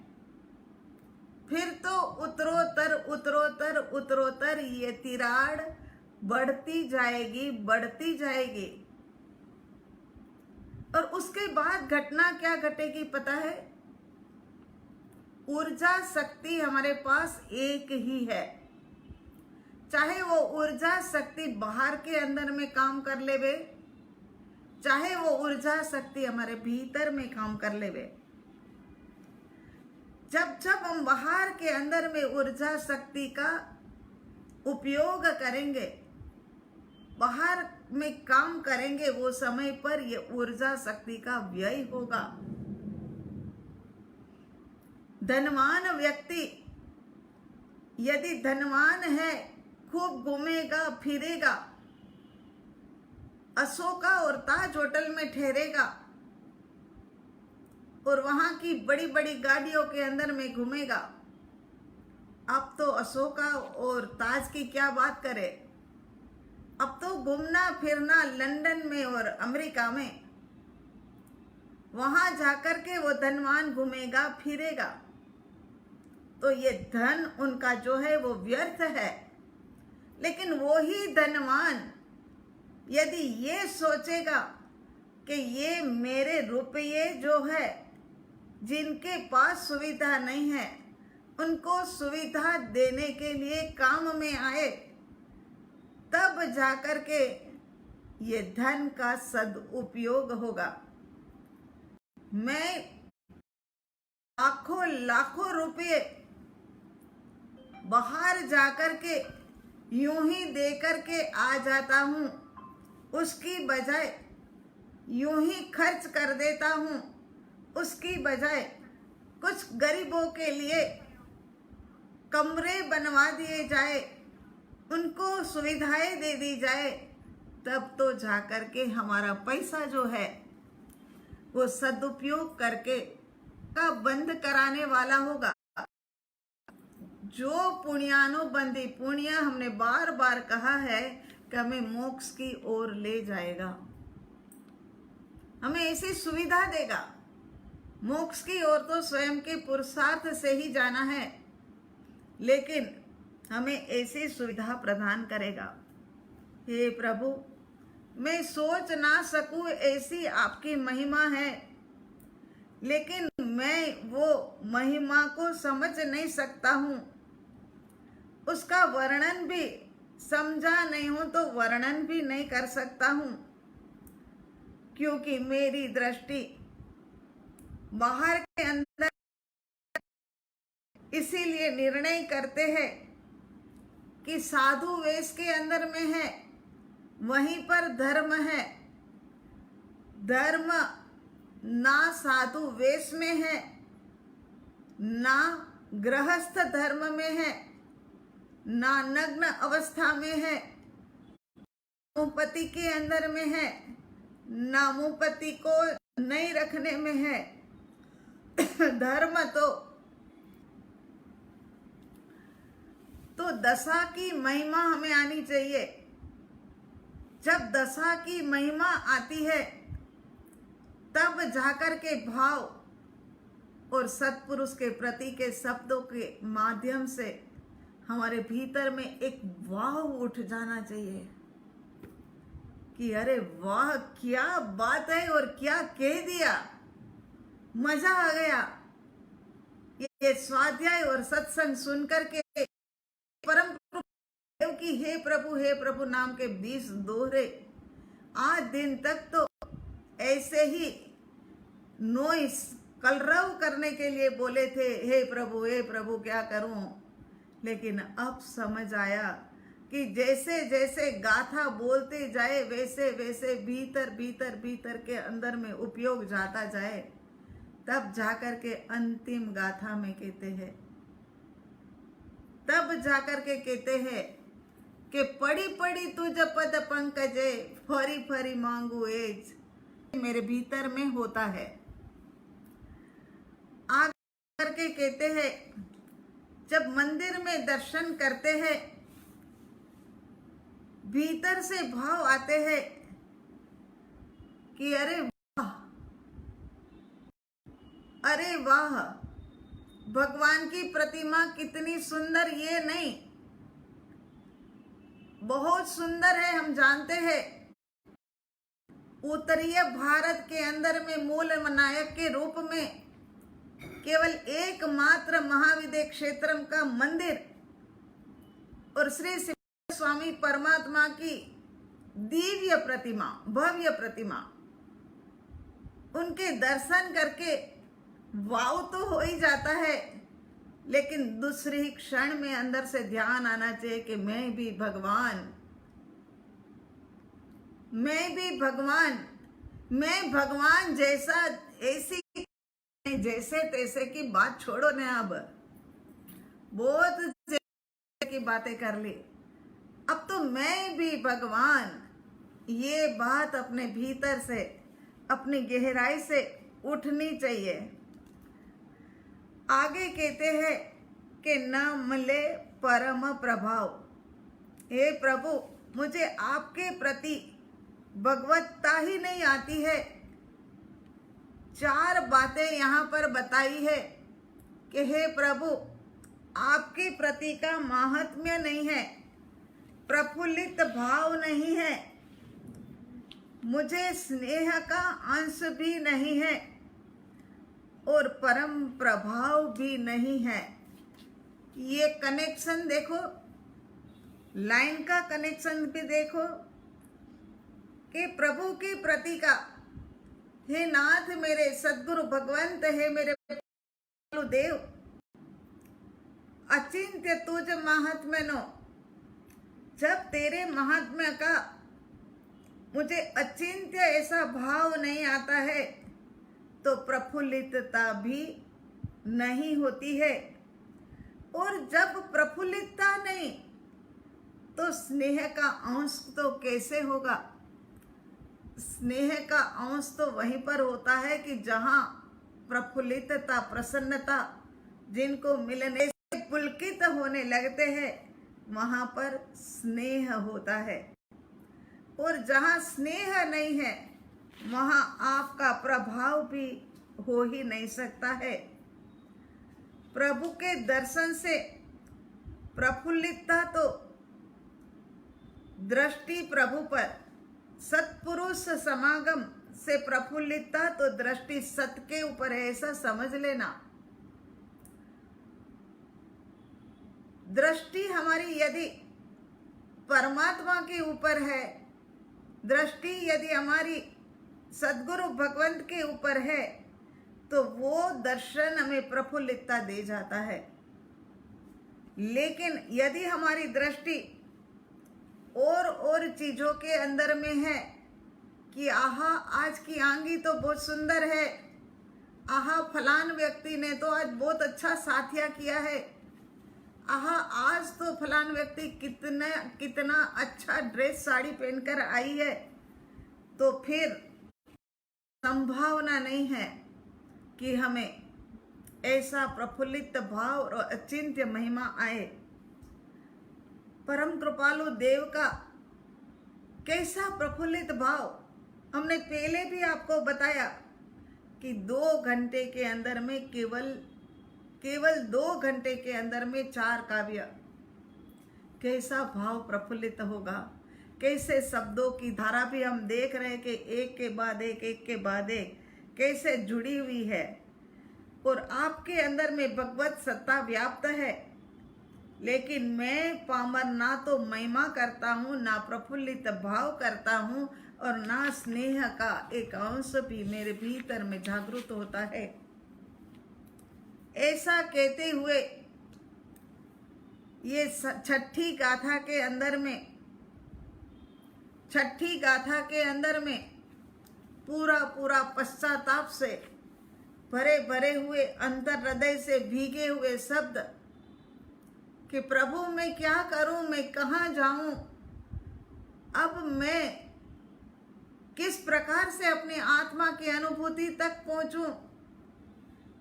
फिर तो उत्तरोत्तर उत्तरोत्तर उत्तरोत्तर ये तिराड़ बढ़ती जाएगी, बढ़ती जाएगी। और उसके बाद घटना क्या घटेगी पता है? ऊर्जा शक्ति हमारे पास एक ही है, चाहे वो ऊर्जा शक्ति बाहर के अंदर में काम कर लेवे, चाहे वो ऊर्जा शक्ति हमारे भीतर में काम कर लेवे। जब जब हम बाहर के अंदर में ऊर्जा शक्ति का उपयोग करेंगे, बाहर में काम करेंगे, वो समय पर ये ऊर्जा शक्ति का व्यय होगा। धनवान व्यक्ति यदि धनवान है, खूब घूमेगा फिरेगा, अशोका और ताज होटल में ठहरेगा और वहां की बड़ी बड़ी गाड़ियों के अंदर में घूमेगा। अब तो अशोका और ताज की क्या बात करें, अब तो घूमना फिरना लंदन में और अमेरिका में, वहां जाकर के वो धनवान घूमेगा फिरेगा। तो ये धन उनका जो है वो व्यर्थ है। लेकिन वो ही धनवान यदि ये सोचेगा कि ये मेरे रुपये जो है, जिनके पास सुविधा नहीं है, उनको सुविधा देने के लिए काम में आए, तब जाकर के ये धन का सदुपयोग होगा। मैं लाखों लाखों रुपये बाहर जाकर के यूं ही देकर के आ जाता हूँ, उसकी बजाय यूं ही खर्च कर देता हूँ, उसकी बजाय कुछ गरीबों के लिए कमरे बनवा दिए जाए, उनको सुविधाएं दे दी जाए, तब तो जाकर के हमारा पैसा जो है वो सदुपयोग करके का बंद कराने वाला होगा। जो पुण्यानुबंधी, पुण्य हमने बार बार कहा है कि हमें मोक्ष की ओर ले जाएगा, हमें ऐसी सुविधा देगा। मोक्ष की ओर तो स्वयं के पुरुषार्थ से ही जाना है, लेकिन हमें ऐसी सुविधा प्रदान करेगा। हे प्रभु, मैं सोच ना सकूं ऐसी आपकी महिमा है, लेकिन मैं वो महिमा को समझ नहीं सकता हूँ, उसका वर्णन भी समझा नहीं हूं तो वर्णन भी नहीं कर सकता हूँ, क्योंकि मेरी दृष्टि बाहर के अंदर। इसीलिए निर्णय करते हैं कि साधु वेश के अंदर में है, वहीं पर धर्म है। धर्म ना साधु वेश में है, ना गृहस्थ धर्म में है, ना नग्न अवस्था में है, मुपति के अंदर में है, ना मुपति को नहीं रखने में है। धर्म तो दशा की महिमा हमें आनी चाहिए। जब दशा की महिमा आती है, तब जाकर के भाव और सत्पुरुष के प्रति के शब्दों के माध्यम से हमारे भीतर में एक वाह उठ जाना चाहिए कि अरे वाह, क्या बात है और क्या कह दिया, मजा आ गया। ये स्वाध्याय और सत्संग सुनकर के परम प्रभु की हे प्रभु नाम के 20 दोहरे आज दिन तक तो ऐसे ही नॉइस कलरव करने के लिए बोले थे, हे प्रभु क्या करूं। लेकिन अब समझ आया कि जैसे जैसे गाथा बोलते जाए, वैसे वैसे भीतर भीतर भीतर के अंदर में उपयोग जाता जाए, तब जाकर के अंतिम गाथा में कहते हैं, तब जाकर के कहते हैं कि पड़ी पड़ी तुझ पद पंकजे, फरी फरी मांगू एज। मेरे भीतर में होता है। आकर के कहते हैं, जब मंदिर में दर्शन करते हैं, भीतर से भाव आते हैं कि अरे वाह, अरे वाह, भगवान की प्रतिमा कितनी सुंदर, ये नहीं, बहुत सुंदर है। हम जानते हैं उत्तरीय भारत के अंदर में मूल नायक के रूप में केवल एकमात्र महाविद्य क्षेत्र का मंदिर और श्री शिव स्वामी परमात्मा की दिव्य प्रतिमा, भव्य प्रतिमा, उनके दर्शन करके वाव तो हो ही जाता है, लेकिन दूसरी क्षण में अंदर से ध्यान आना चाहिए कि मैं भी भगवान, मैं भगवान जैसा, ऐसी जैसे तैसे की बात छोड़ो ना, अब बहुत की बातें कर ली, अब तो मैं भी भगवान, ये बात अपने भीतर से, अपनी गहराई से उठनी चाहिए। आगे कहते हैं कि न मिले परम प्रभाव। हे प्रभु, मुझे आपके प्रति भगवत्ता ही नहीं आती है। 4 बातें यहाँ पर बताई है कि हे प्रभु, आपके प्रति का महात्म्य नहीं है, प्रफुल्लित भाव नहीं है, मुझे स्नेह का अंश भी नहीं है और परम प्रभाव भी नहीं है। ये कनेक्शन देखो, लाइन का कनेक्शन भी देखो कि प्रभु के प्रति का, हे नाथ मेरे सद्गुरु भगवंत, है मेरे देव, अचिंत्य तुझ महात्म्य नो। जब तेरे महात्म्य का मुझे अचिंत्य ऐसा भाव नहीं आता है तो प्रफुल्लितता भी नहीं होती है, और जब प्रफुल्लितता नहीं तो स्नेह का अंश तो कैसे होगा। स्नेह का अंश तो वहीं पर होता है कि जहाँ प्रफुल्लितता, प्रसन्नता जिनको मिलने से पुलकित होने लगते हैं, वहाँ पर स्नेह होता है, और जहाँ स्नेह नहीं है वहाँ आपका प्रभाव भी हो ही नहीं सकता है। प्रभु के दर्शन से प्रफुल्लितता तो दृष्टि प्रभु पर, सत्पुरुष समागम से प्रफुल्लितता तो दृष्टि सत के ऊपर है, ऐसा समझ लेना। दृष्टि हमारी यदि परमात्मा के ऊपर है, दृष्टि यदि हमारी सद्गुरु भगवंत के ऊपर है, तो वो दर्शन हमें प्रफुल्लितता दे जाता है। लेकिन यदि हमारी दृष्टि और चीजों के अंदर में है कि आहा आज की आंगी तो बहुत सुंदर है, आहा फलान व्यक्ति ने तो आज बहुत अच्छा साथिया किया है, आहा आज तो फलान व्यक्ति कितना अच्छा ड्रेस साड़ी पहनकर आई है, तो फिर संभावना नहीं है कि हमें ऐसा प्रफुल्लित भाव और अचिंत्य महिमा आए। परम कृपालु देव का कैसा प्रफुल्लित भाव, हमने पहले भी आपको बताया कि 2 घंटे के अंदर में केवल 2 घंटे के अंदर में 4 काव्य, कैसा भाव प्रफुल्लित होगा, कैसे शब्दों की धारा भी हम देख रहे हैं कि एक के बाद एक कैसे जुड़ी हुई है, और आपके अंदर में भगवत सत्ता व्याप्त है। लेकिन मैं पामर ना तो महिमा करता हूँ, ना प्रफुल्लित भाव करता हूँ, और ना स्नेह का एक अंश भी मेरे भीतर में जागृत होता है। ऐसा कहते हुए ये छठी गाथा के अंदर में पूरा पश्चाताप से भरे हुए, अंतर हृदय से भीगे हुए शब्द कि प्रभु मैं क्या करूं, मैं कहाँ जाऊं, अब मैं किस प्रकार से अपनी आत्मा की अनुभूति तक पहुंचूं,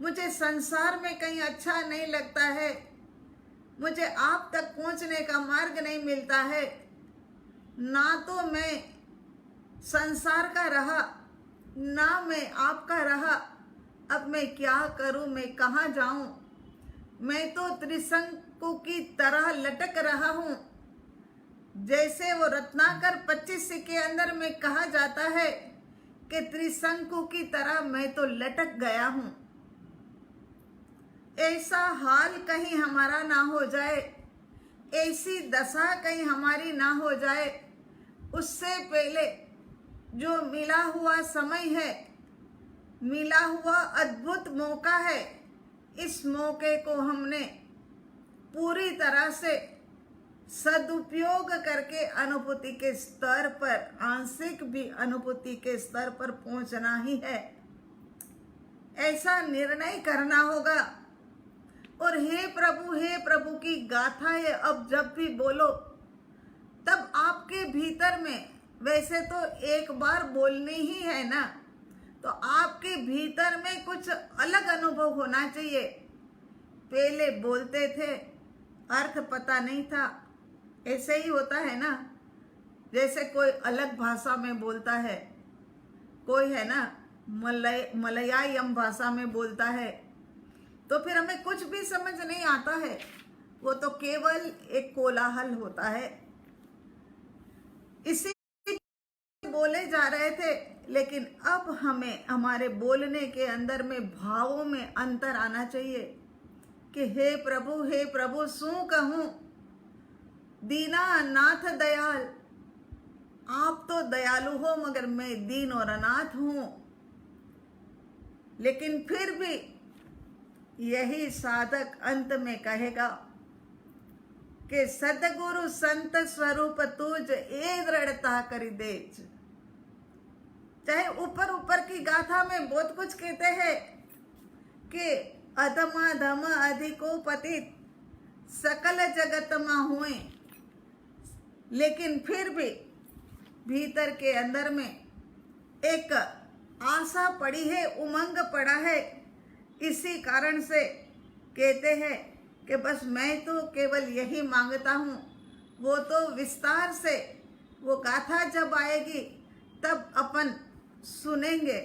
मुझे संसार में कहीं अच्छा नहीं लगता है, मुझे आप तक पहुंचने का मार्ग नहीं मिलता है, ना तो मैं संसार का रहा, ना मैं आपका रहा, अब मैं क्या करूं, मैं कहाँ जाऊं, मैं तो त्रिशंकु की तरह लटक रहा हूं। जैसे वो रत्नाकर 25 के अंदर में कहा जाता है कि त्रिशंकु की तरह मैं तो लटक गया हूं। ऐसा हाल कहीं हमारा ना हो जाए, ऐसी दशा कहीं हमारी ना हो जाए। उससे पहले जो मिला हुआ समय है, मिला हुआ अद्भुत मौका है, इस मौके को हमने पूरी तरह से सदुपयोग करके अनुभूति के स्तर पर, आंशिक भी अनुभूति के स्तर पर पहुंचना ही है। ऐसा निर्णय करना होगा। और हे प्रभु की गाथाएं अब जब भी बोलो तब आपके भीतर में, वैसे तो एक बार बोलनी ही है ना, तो आपके भीतर में कुछ अलग अनुभव होना चाहिए। पहले बोलते थे, अर्थ पता नहीं था, ऐसे ही होता है ना। जैसे कोई अलग भाषा में बोलता है, कोई है ना मलयालम भाषा में बोलता है, तो फिर हमें कुछ भी समझ नहीं आता है, वो तो केवल एक कोलाहल होता है। इसी बोले जा रहे थे, लेकिन अब हमें हमारे बोलने के अंदर में भावों में अंतर आना चाहिए कि हे प्रभु शू कहूं, दीना नाथ दयाल, आप तो दयालु हो मगर मैं दीन और अनाथ हूं। लेकिन फिर भी यही साधक अंत में कहेगा कि सदगुरु संत स्वरूप तुझ ए दृढ़ता करी देज। चाहे ऊपर ऊपर की गाथा में बहुत कुछ कहते हैं कि अधमा धम अधिको पतित सकल जगत मा हुए, लेकिन फिर भी भीतर के अंदर में एक आशा पड़ी है, उमंग पड़ा है। इसी कारण से कहते हैं कि बस मैं तो केवल यही मांगता हूँ। वो तो विस्तार से वो गाथा जब आएगी तब अपन सुनेंगे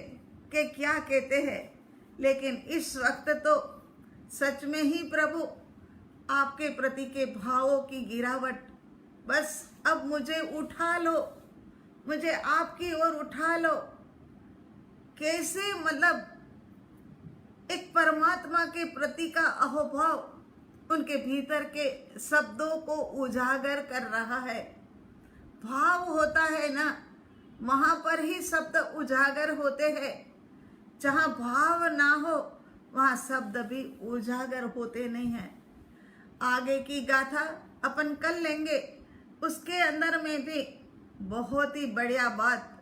कि क्या कहते हैं। लेकिन इस वक्त तो सच में ही प्रभु आपके प्रति के भावों की गिरावट, बस अब मुझे उठा लो, मुझे आपकी ओर उठा लो। कैसे मतलब एक परमात्मा के प्रति का अहोभाव उनके भीतर के शब्दों को उजागर कर रहा है। भाव होता है ना, वहां पर ही शब्द उजागर होते हैं। जहां भाव ना हो वहां शब्द भी उजागर होते नहीं हैं। आगे की गाथा अपन कर लेंगे, उसके अंदर में भी बहुत ही बढ़िया बात,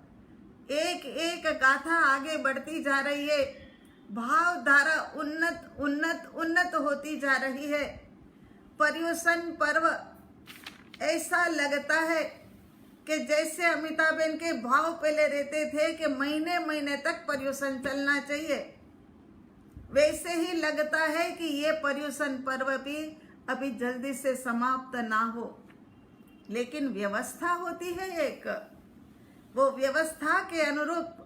एक एक गाथा आगे बढ़ती जा रही है। भाव धारा उन्नत उन्नत उन्नत होती जा रही है। पर्युषण पर्व ऐसा लगता है कि जैसे अमिताबेन के भाव पहले रहते थे कि महीने महीने तक पर्युषण चलना चाहिए, वैसे ही लगता है कि ये पर्युषण पर्व भी अभी जल्दी से समाप्त ना हो। लेकिन व्यवस्था होती है एक, वो व्यवस्था के अनुरूप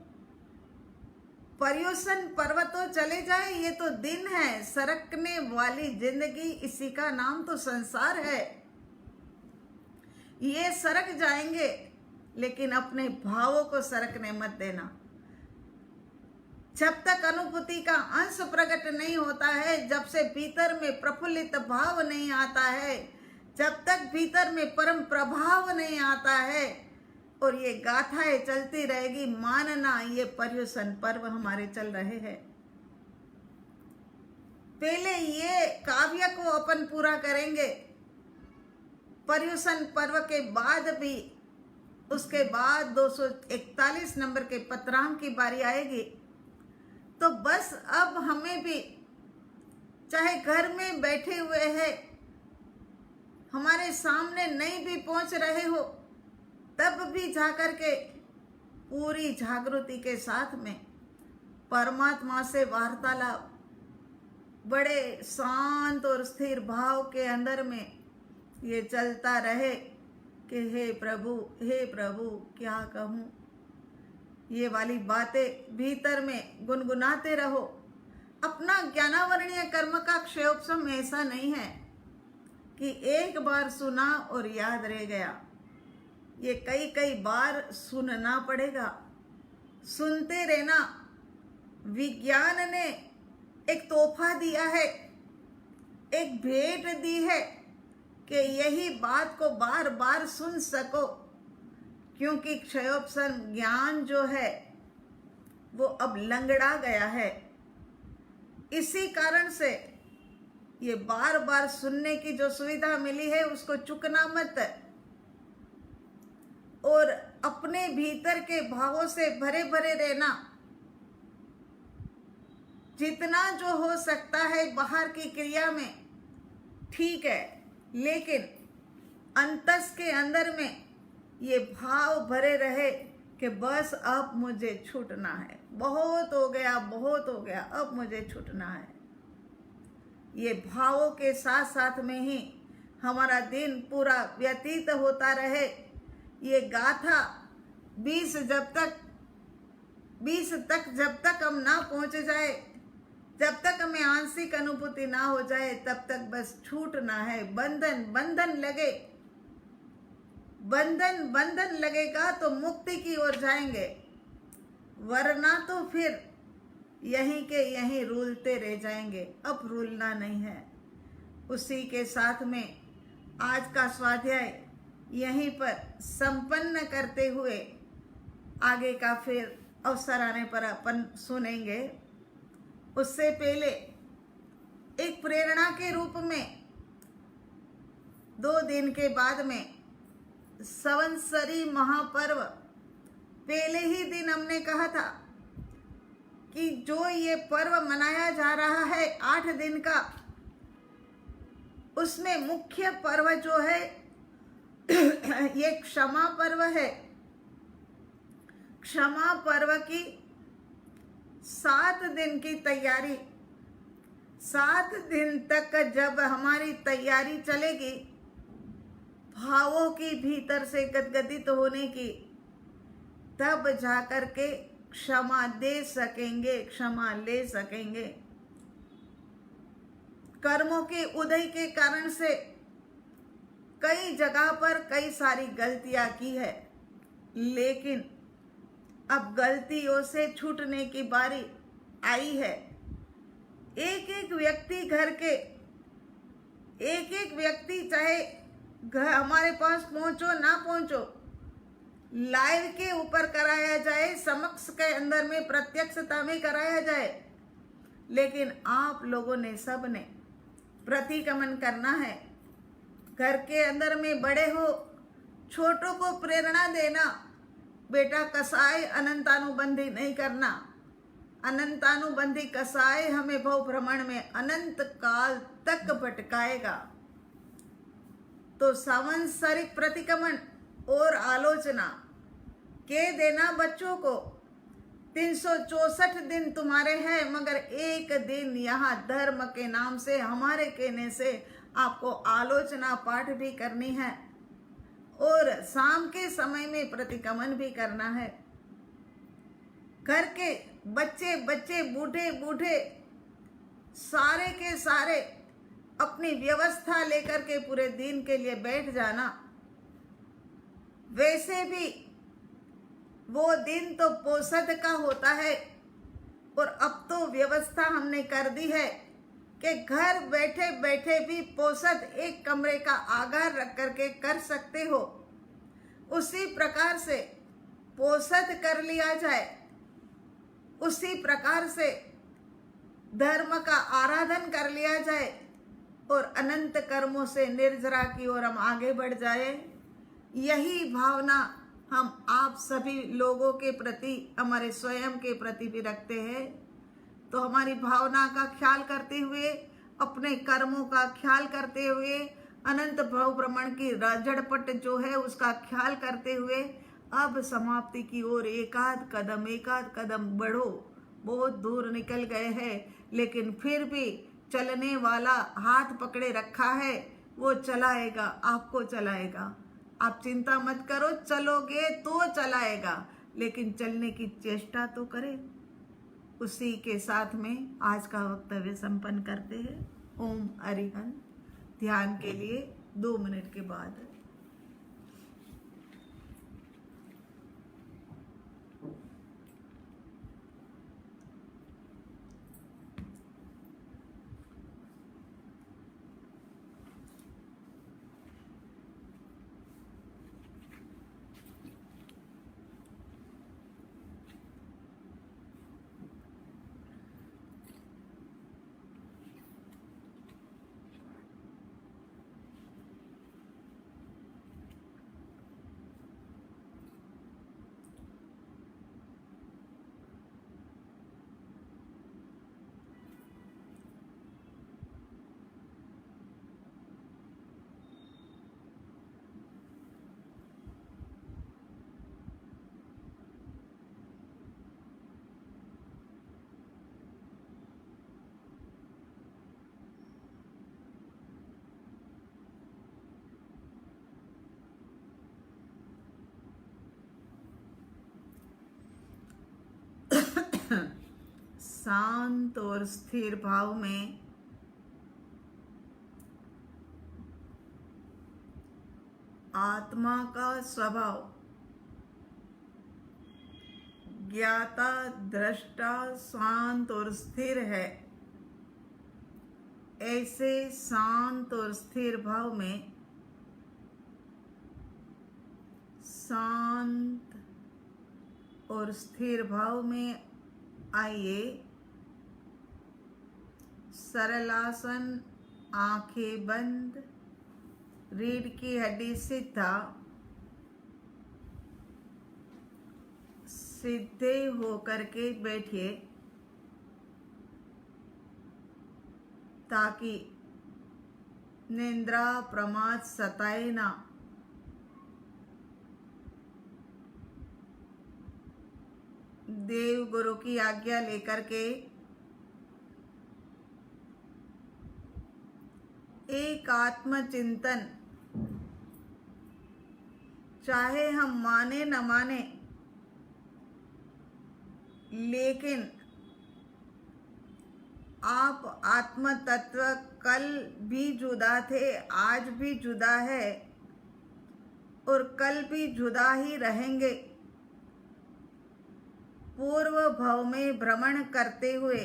पर्युषण पर्व तो चले जाए, ये तो दिन है। सरकने वाली जिंदगी, इसी का नाम तो संसार है। ये सरक जाएंगे, लेकिन अपने भावों को सरकने मत देना। जब तक अनुभूति का अंश प्रकट नहीं होता है, जब से भीतर में प्रफुल्लित भाव नहीं आता है, जब तक भीतर में परम प्रभाव नहीं आता है, और ये गाथाएं चलती रहेगी, मानना ये पर्युषण पर्व हमारे चल रहे हैं। पहले ये काव्य को अपन पूरा करेंगे, पर्युषण पर्व के बाद भी उसके बाद 241 नंबर के पत्रांक की बारी आएगी। तो बस अब हमें भी, चाहे घर में बैठे हुए हैं, हमारे सामने नहीं भी पहुंच रहे हो, तब भी जाकर के पूरी जागृति के साथ में परमात्मा से वार्तालाप बड़े शांत और स्थिर भाव के अंदर में ये चलता रहे कि हे प्रभु क्या कहूँ। ये वाली बातें भीतर में गुनगुनाते रहो। अपना ज्ञानावरणीय कर्म का क्षयोपशम ऐसा नहीं है कि एक बार सुना और याद रह गया। ये कई कई बार सुनना पड़ेगा, सुनते रहना। विज्ञान ने एक तोहफा दिया है, एक भेंट दी है कि यही बात को बार बार सुन सको, क्योंकि क्षयोपशम ज्ञान जो है वो अब लंगड़ा गया है। इसी कारण से ये बार बार सुनने की जो सुविधा मिली है उसको चुकना मत, और अपने भीतर के भावों से भरे भरे रहना। जितना जो हो सकता है बाहर की क्रिया में ठीक है, लेकिन अंतस के अंदर में ये भाव भरे रहे कि बस अब मुझे छूटना है, बहुत हो गया, बहुत हो गया, अब मुझे छूटना है। ये भावों के साथ साथ में ही हमारा दिन पूरा व्यतीत होता रहे। ये गाथा 20 तक जब तक हम ना पहुंच जाए, जब तक हमें आंशिक अनुभूति ना हो जाए, तब तक बस छूटना है। बंधन बंधन लगे, बंधन बंधन लगेगा तो मुक्ति की ओर जाएंगे, वरना तो फिर यहीं के यहीं रूलते रह जाएंगे। अब रूलना नहीं है। उसी के साथ में आज का स्वाध्याय यहीं पर संपन्न करते हुए आगे का फिर अवसर आने पर अपन सुनेंगे। उससे पहले एक प्रेरणा के रूप में 2 दिन के बाद में संवत्सरी महापर्व, पहले ही दिन हमने कहा था कि जो ये पर्व मनाया जा रहा है 8 दिन का, उसमें मुख्य पर्व जो है ये क्षमा पर्व है। क्षमा पर्व की 7 दिन की तैयारी, 7 दिन तक जब हमारी तैयारी चलेगी भावों की भीतर से गदगदित होने की, तब जाकर के क्षमा दे सकेंगे, क्षमा ले सकेंगे। कर्मों के उदय के कारण से कई जगह पर कई सारी गलतियां की है, लेकिन अब गलतियों से छूटने की बारी आई है। एक एक व्यक्ति घर के, एक एक व्यक्ति चाहे घर हमारे पास पहुंचो ना पहुंचो, लाइव के ऊपर कराया जाए, समक्ष के अंदर में प्रत्यक्षता में कराया जाए, लेकिन आप लोगों ने सब ने प्रतिक्रमण करना है। घर के अंदर में बड़े हो, छोटों को प्रेरणा देना, बेटा कसाय अनंतानुबंधी नहीं करना। अनंतानुबंधी कसाय हमें भव भ्रमण में अनंत काल तक भटकाएगा। तो सांवत्सरिक प्रतिक्रमण और आलोचना के देना बच्चों को। 364 दिन तुम्हारे हैं, मगर एक दिन यहाँ धर्म के नाम से हमारे कहने से आपको आलोचना पाठ भी करनी है, और शाम के समय में प्रतिक्रमण भी करना है। घर के बच्चे बच्चे, बूढ़े बूढ़े, सारे के सारे अपनी व्यवस्था लेकर के पूरे दिन के लिए बैठ जाना। वैसे भी वो दिन तो पोषद का होता है, और अब तो व्यवस्था हमने कर दी है कि घर बैठे बैठे भी पोषद एक कमरे का आगार रख करके कर सकते हो। उसी प्रकार से पोषद कर लिया जाए, उसी प्रकार से धर्म का आराधन कर लिया जाए, और अनंत कर्मों से निर्जरा की ओर हम आगे बढ़ जाए। यही भावना हम आप सभी लोगों के प्रति, हमारे स्वयं के प्रति भी रखते हैं। तो हमारी भावना का ख्याल करते हुए, अपने कर्मों का ख्याल करते हुए, अनंत भव भ्रमण की झड़पट जो है उसका ख्याल करते हुए अब समाप्ति की ओर एक आध कदम बढ़ो। बहुत दूर निकल गए हैं, लेकिन फिर भी चलने वाला हाथ पकड़े रखा है, वो चलाएगा, आपको चलाएगा। आप चिंता मत करो, चलोगे तो चलाएगा, लेकिन चलने की चेष्टा तो करें। उसी के साथ में आज का वक्तव्य संपन्न करते हैं। ओम अरिहंत। ध्यान के लिए 2 मिनट के बाद। शांत और स्थिर भाव में आत्मा का स्वभाव ज्ञाता दृष्टा शांत और स्थिर है। ऐसे शांत और स्थिर भाव में शांत और स्थिर भाव में आइए। सरल आसन, आंखें बंद, रीढ़ की हड्डी सीधा, सीधे होकर के बैठिए ताकि निद्रा प्रमाद सताए ना। देव गुरु की आज्ञा लेकर के एक आत्मचिंतन, चाहे हम माने न माने, लेकिन आप आत्म तत्व कल भी जुदा थे, आज भी जुदा है और कल भी जुदा ही रहेंगे। पूर्व भाव में भ्रमण करते हुए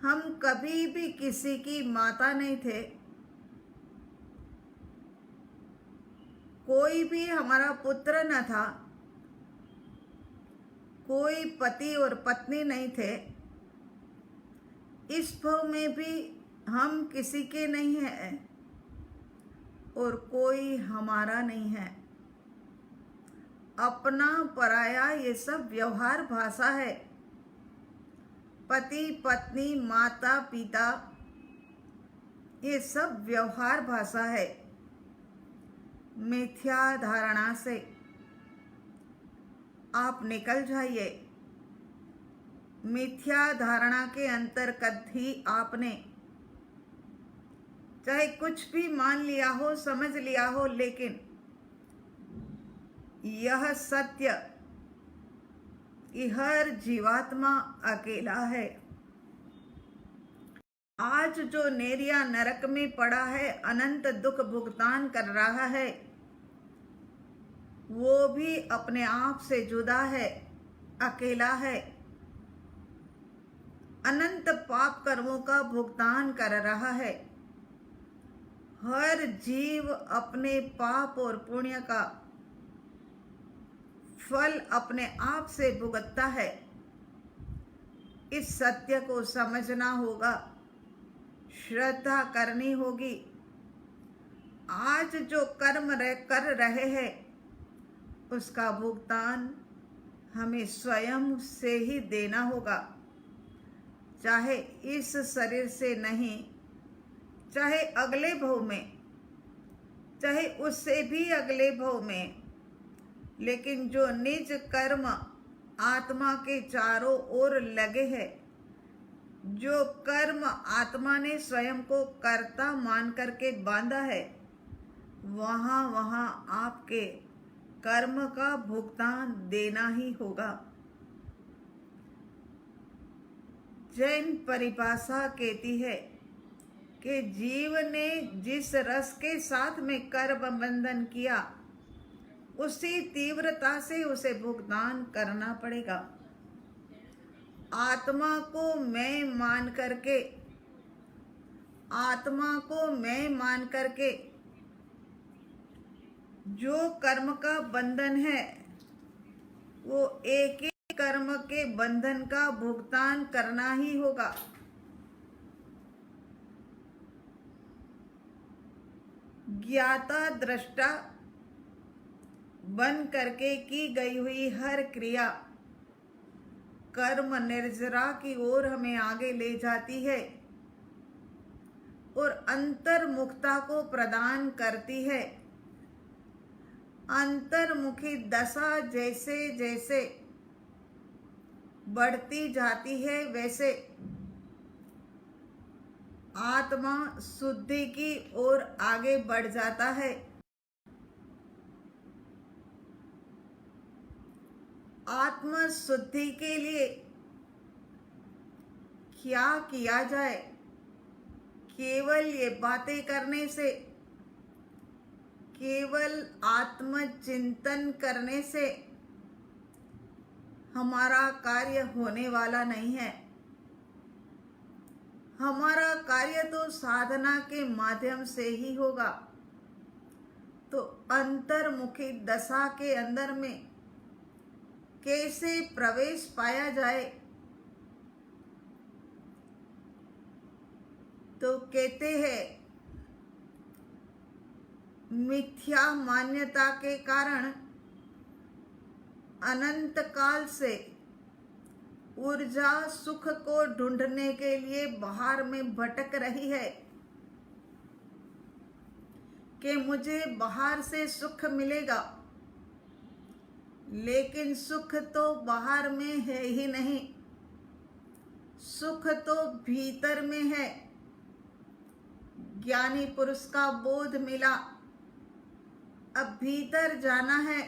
हम कभी भी किसी की माता नहीं थे। कोई भी हमारा पुत्र न था, कोई पति और पत्नी नहीं थे। इस भाव में भी हम किसी के नहीं हैं और कोई हमारा नहीं है। अपना पराया ये सब व्यवहार भाषा है। पति पत्नी माता पिता ये सब व्यवहार भाषा है। मिथ्या धारणा से आप निकल जाइए। मिथ्या धारणा के अंतर्गत ही आपने चाहे कुछ भी मान लिया हो, समझ लिया हो, लेकिन यह सत्य कि हर जीवात्मा अकेला है। आज जो नेरिया नरक में पड़ा है, अनंत दुख भुगतान कर रहा है, वो भी अपने आप से जुदा है, अकेला है। अनंत पाप कर्मों का भुगतान कर रहा है। हर जीव अपने पाप और पुण्य का फल अपने आप से भुगतता है। इस सत्य को समझना होगा, श्रद्धा करनी होगी। आज जो कर्म कर रहे हैं उसका भुगतान हमें स्वयं से ही देना होगा। चाहे इस शरीर से नहीं, चाहे अगले भव में, चाहे उससे भी अगले भव में, लेकिन जो निज कर्म आत्मा के चारों ओर लगे हैं, जो कर्म आत्मा ने स्वयं को कर्ता मान करके बांधा है, वहाँ वहाँ आपके कर्म का भुगतान देना ही होगा। जैन परिभाषा कहती है कि जीव ने जिस रस के साथ में कर्म बंधन किया उसी तीव्रता से उसे भुगतान करना पड़ेगा। आत्मा को मैं मान करके जो कर्म का बंधन है वो एक ही कर्म के बंधन का भुगतान करना ही होगा। ज्ञाता दृष्टा बन करके की गई हुई हर क्रिया कर्म निर्जरा की ओर हमें आगे ले जाती है और अंतर्मुखता को प्रदान करती है। अंतर्मुखी दशा जैसे जैसे बढ़ती जाती है वैसे आत्मा शुद्धि की ओर आगे बढ़ जाता है। आत्म शुद्धि के लिए क्या किया जाए? केवल ये बातें करने से, केवल आत्मचिंतन करने से हमारा कार्य होने वाला नहीं है। हमारा कार्य तो साधना के माध्यम से ही होगा। तो अंतर्मुखी दशा के अंदर में कैसे प्रवेश पाया जाए? तो कहते हैं मिथ्या मान्यता के कारण अनंत काल से ऊर्जा सुख को ढूंढने के लिए बाहर में भटक रही है कि मुझे बाहर से सुख मिलेगा, लेकिन सुख तो बाहर में है ही नहीं, सुख तो भीतर में है। ज्ञानी पुरुष का बोध मिला, अब भीतर जाना है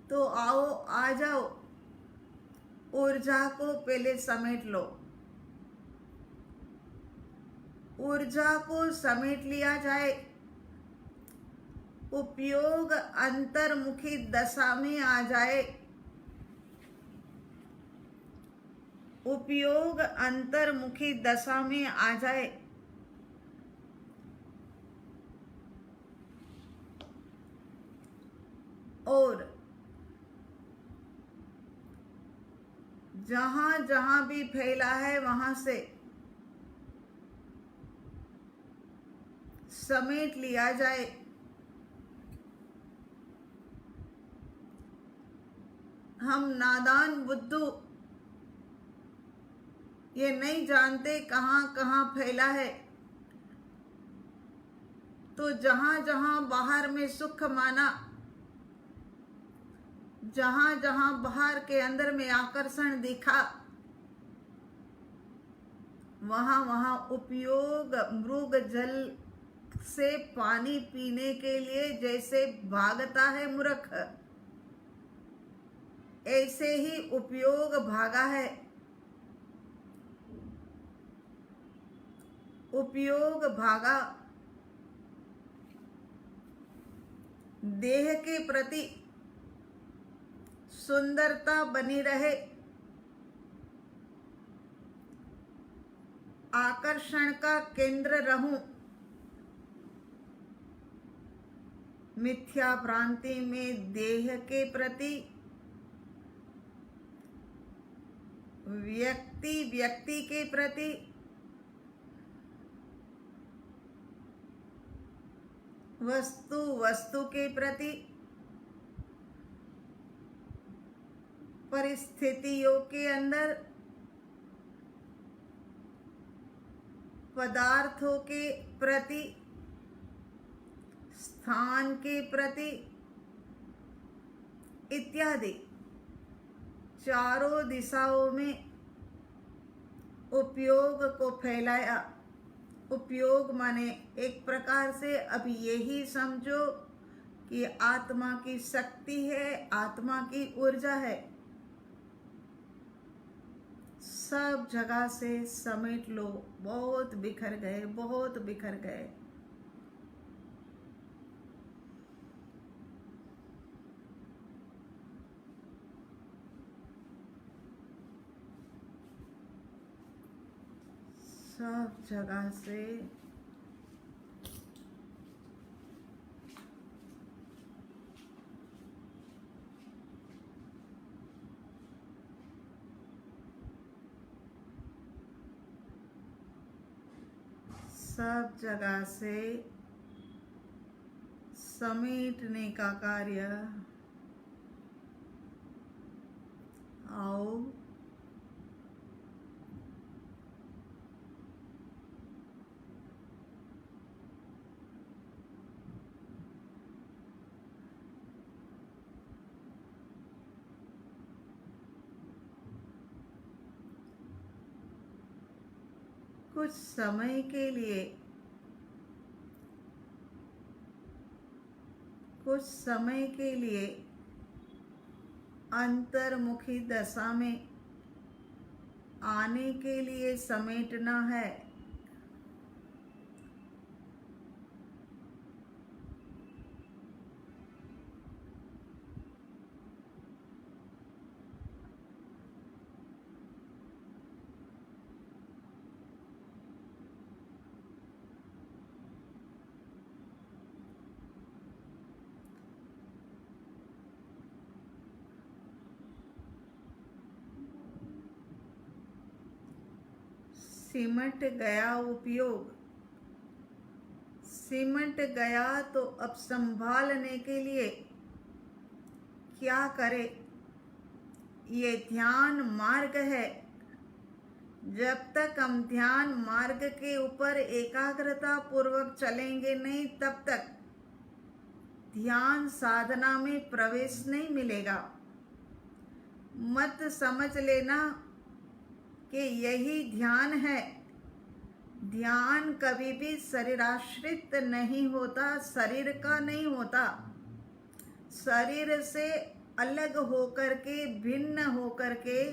तो आओ, आ जाओ, ऊर्जा को पहले समेट लो। ऊर्जा को समेट लिया जाए, उपयोग अंतर्मुखी दशा में आ जाए। उपयोग अंतर्मुखी दशा में आ जाए। और जहां जहां भी फैला है वहां से समेट लिया जाए। हम नादान बुद्धू ये नहीं जानते कहां कहां फैला है, तो जहां जहां बाहर में सुख माना, जहां जहां बाहर के अंदर में आकर्षण दिखा, वहां वहां उपयोग मृग जल से पानी पीने के लिए जैसे भागता है मूर्ख, ऐसे ही उपयोग भागा है। उपयोग भागा देह के प्रति सुंदरता बनी रहे, आकर्षण का केंद्र रहूं, मिथ्या भ्रांति में देह के प्रति, व्यक्ति के प्रति, वस्तु के प्रति, परिस्थितियों के अंदर, पदार्थों के प्रति, स्थान के प्रति इत्यादि चारों दिशाओं में उपयोग को फैलाया। उपयोग माने एक प्रकार से अब यही समझो कि आत्मा की शक्ति है, आत्मा की ऊर्जा है। सब जगह से समेट लो। बहुत बिखर गए, बहुत बिखर गए। सब जगह से सब जगह से समेटने का कार्य। आओ, कुछ समय के लिए, कुछ समय के लिए अंतर्मुखी दशा में आने के लिए समेटना है। सिमट गया उपयोग, सिमट गया तो अब संभालने के लिए क्या करे? ये ध्यान मार्ग है। जब तक हम ध्यान मार्ग के ऊपर एकाग्रता पूर्वक चलेंगे नहीं, तब तक ध्यान साधना में प्रवेश नहीं मिलेगा। मत समझ लेना कि यही ध्यान है। ध्यान कभी भी शरीराश्रित नहीं होता, शरीर का नहीं होता। शरीर से अलग होकर के, भिन्न होकर के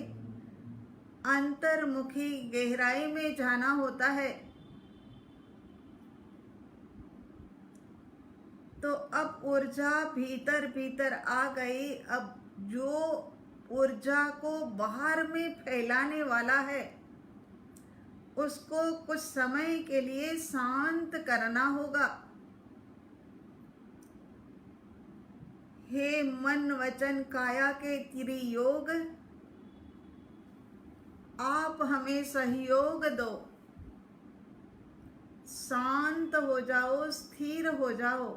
अंतर्मुखी गहराई में जाना होता है। तो अब ऊर्जा भीतर भीतर आ गई। अब जो ऊर्जा को बाहर में फैलाने वाला है, उसको कुछ समय के लिए शांत करना होगा। हे मन वचन काया के त्रियोग, आप हमें सहयोग दो। शांत हो जाओ, स्थिर हो जाओ।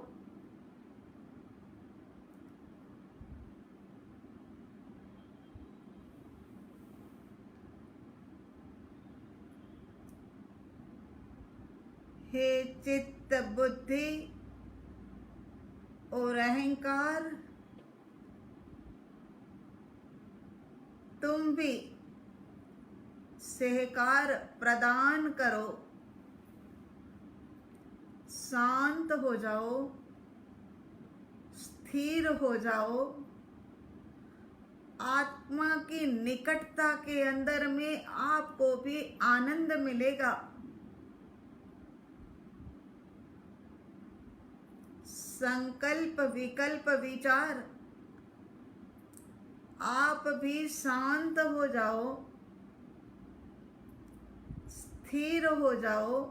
हे चित्त बुद्धि और अहंकार, तुम भी सहकार प्रदान करो। शांत हो जाओ, स्थिर हो जाओ। आत्मा की निकटता के अंदर में आपको भी आनंद मिलेगा। संकल्प विकल्प विचार, आप भी शांत हो जाओ, स्थिर हो जाओ।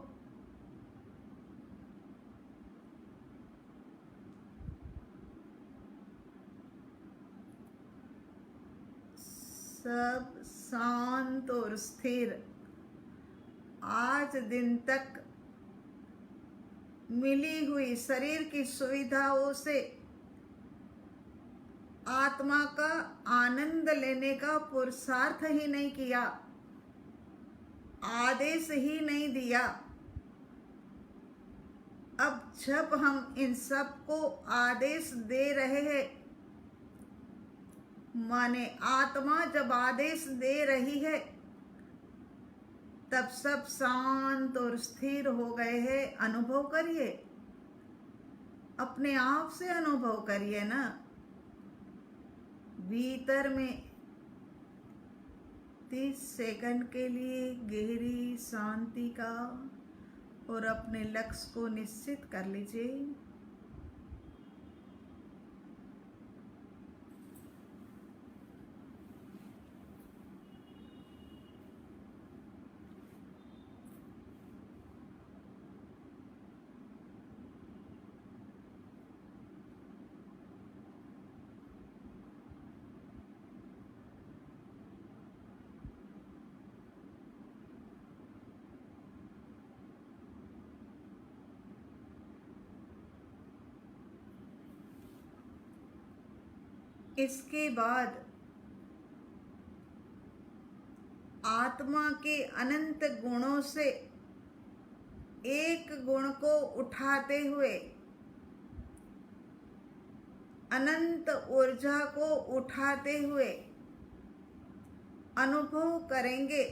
सब शांत और स्थिर। आज दिन तक मिली हुई शरीर की सुविधाओं से आत्मा का आनंद लेने का पुरुषार्थ ही नहीं किया, आदेश ही नहीं दिया। अब जब हम इन सब को आदेश दे रहे हैं, माने आत्मा जब आदेश दे रही है, तब सब शांत और स्थिर हो गए हैं। अनुभव करिए, अपने आप से अनुभव करिए ना। भीतर में 30 सेकंड के लिए गहरी शांति का और अपने लक्ष्य को निश्चित कर लीजिए। इसके बाद आत्मा के अनंत गुणों से एक गुण को उठाते हुए अनंत ऊर्जा को उठाते हुए अनुभव करेंगे।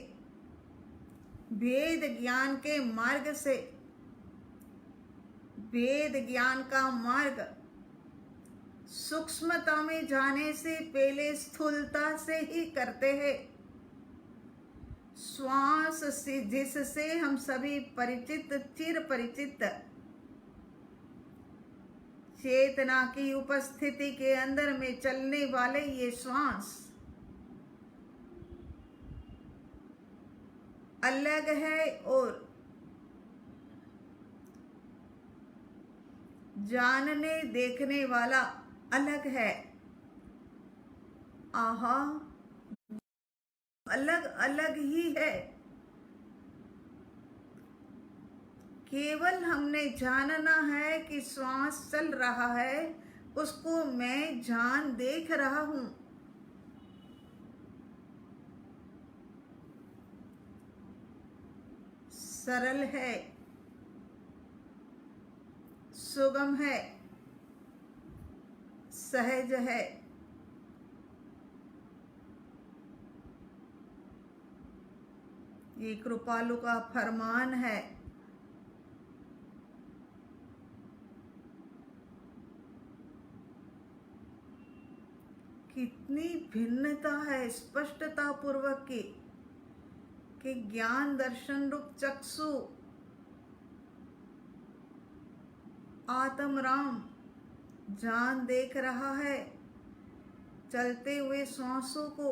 वेद ज्ञान के मार्ग से, वेद ज्ञान का मार्ग सूक्ष्मता में जाने से पहले स्थूलता से ही करते हैं। श्वास से, जिससे हम सभी परिचित, चिर परिचित, चेतना की उपस्थिति के अंदर में चलने वाले ये श्वास अलग है और जानने देखने वाला अलग है। आहा, अलग अलग ही है। केवल हमने जानना है कि श्वास चल रहा है, उसको मैं जान देख रहा हूं। सरल है, सुगम है, सहज है। ये कृपालु का फरमान है। कितनी भिन्नता है स्पष्टता पूर्वक की कि ज्ञान दर्शन रूप चक्षु आत्म राम जान देख रहा है चलते हुए श्वासों को।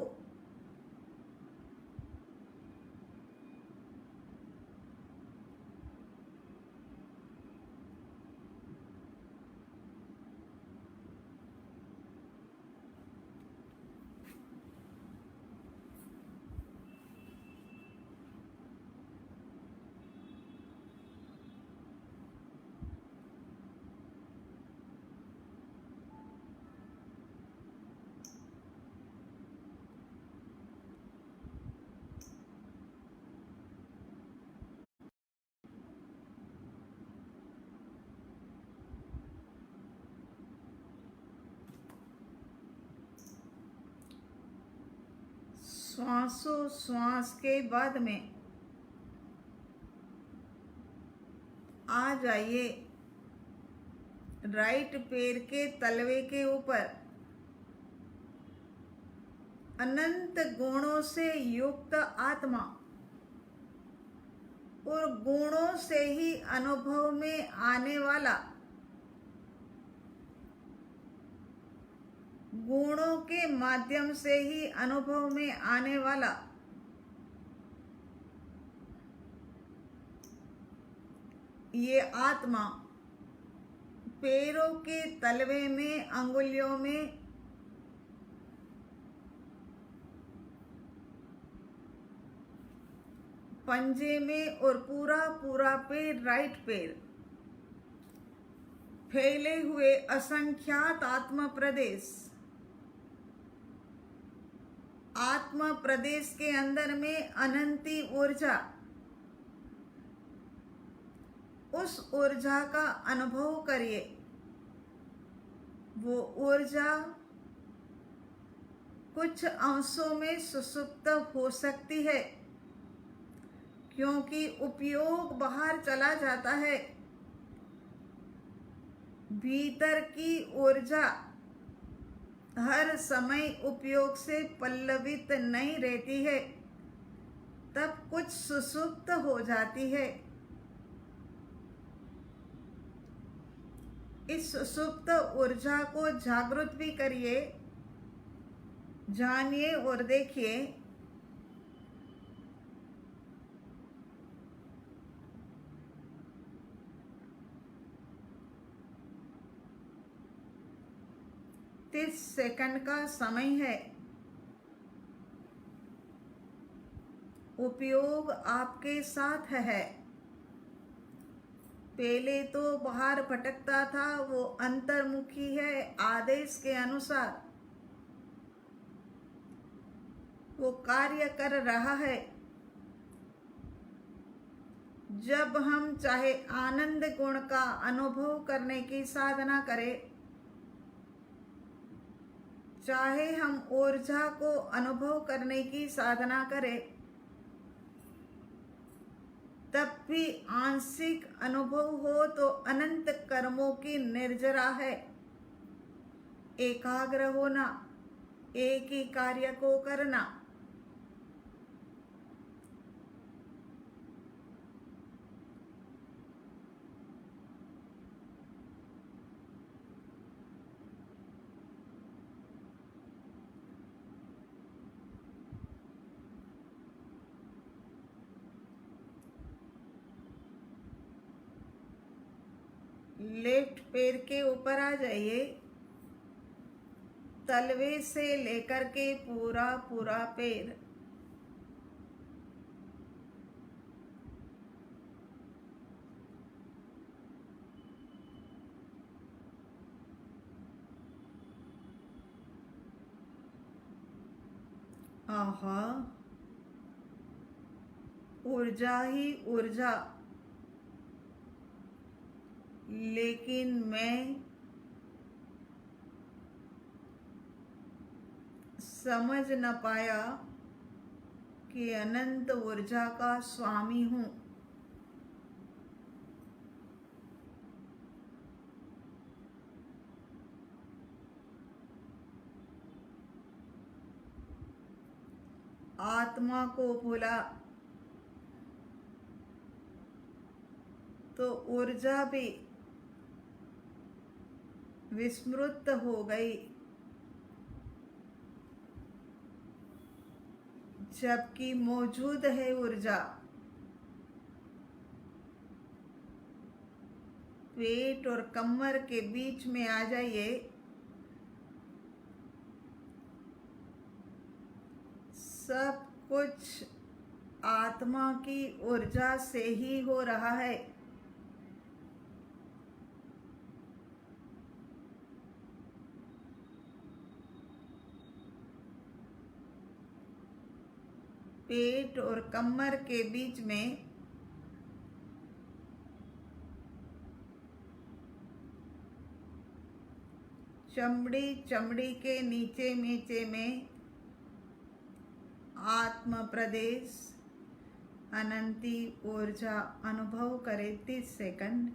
श्वास के बाद में आ जाइए राइट पैर के तलवे के ऊपर। अनंत गुणों से युक्त आत्मा और गुणों से ही अनुभव में आने वाला, गुणों के माध्यम से ही अनुभव में आने वाला ये आत्मा पैरों के तलवे में, अंगुलियों में पंजे में और पूरा पैर, राइट पैर, फैले हुए असंख्यात आत्म प्रदेश, आत्म प्रदेश के अंदर में अनंती ऊर्जा, उस ऊर्जा का अनुभव करिए। वो ऊर्जा कुछ अंशों में सुसुप्त हो सकती है क्योंकि उपयोग बाहर चला जाता है। भीतर की ऊर्जा हर समय उपयोग से पल्लवित नहीं रहती है। तब कुछ सुसुप्त हो जाती है। इस सुसुप्त ऊर्जा को जागृत भी करिए, जानिए और देखिए। तीस सेकंड का समय है। उपयोग आपके साथ है। पहले तो बाहर भटकता था, वो अंतर्मुखी है। आदेश के अनुसार वो कार्य कर रहा है। जब हम चाहे आनंद गुण का अनुभव करने की साधना करें, चाहे हम ऊर्जा को अनुभव करने की साधना करें, तब भी आंशिक अनुभव हो तो अनंत कर्मों की निर्जरा है। एकाग्र होना, एक ही कार्य को करना। लेफ्ट पैर के ऊपर आ जाइए। तलवे से लेकर के पूरा पूरा पैर। आहा, ऊर्जा ही ऊर्जा। लेकिन मैं समझ न पाया कि अनंत ऊर्जा का स्वामी हूँ। आत्मा को भूला तो ऊर्जा भी विस्मृत हो गई। जबकि मौजूद है ऊर्जा। पेट और कमर के बीच में आ जाइए। सब कुछ आत्मा की ऊर्जा से ही हो रहा है। पेट और कमर के बीच में चमड़ी, चमड़ी के नीचे नीचे में आत्म प्रदेश, अनंती ऊर्जा अनुभव करें। 30 सेकंड।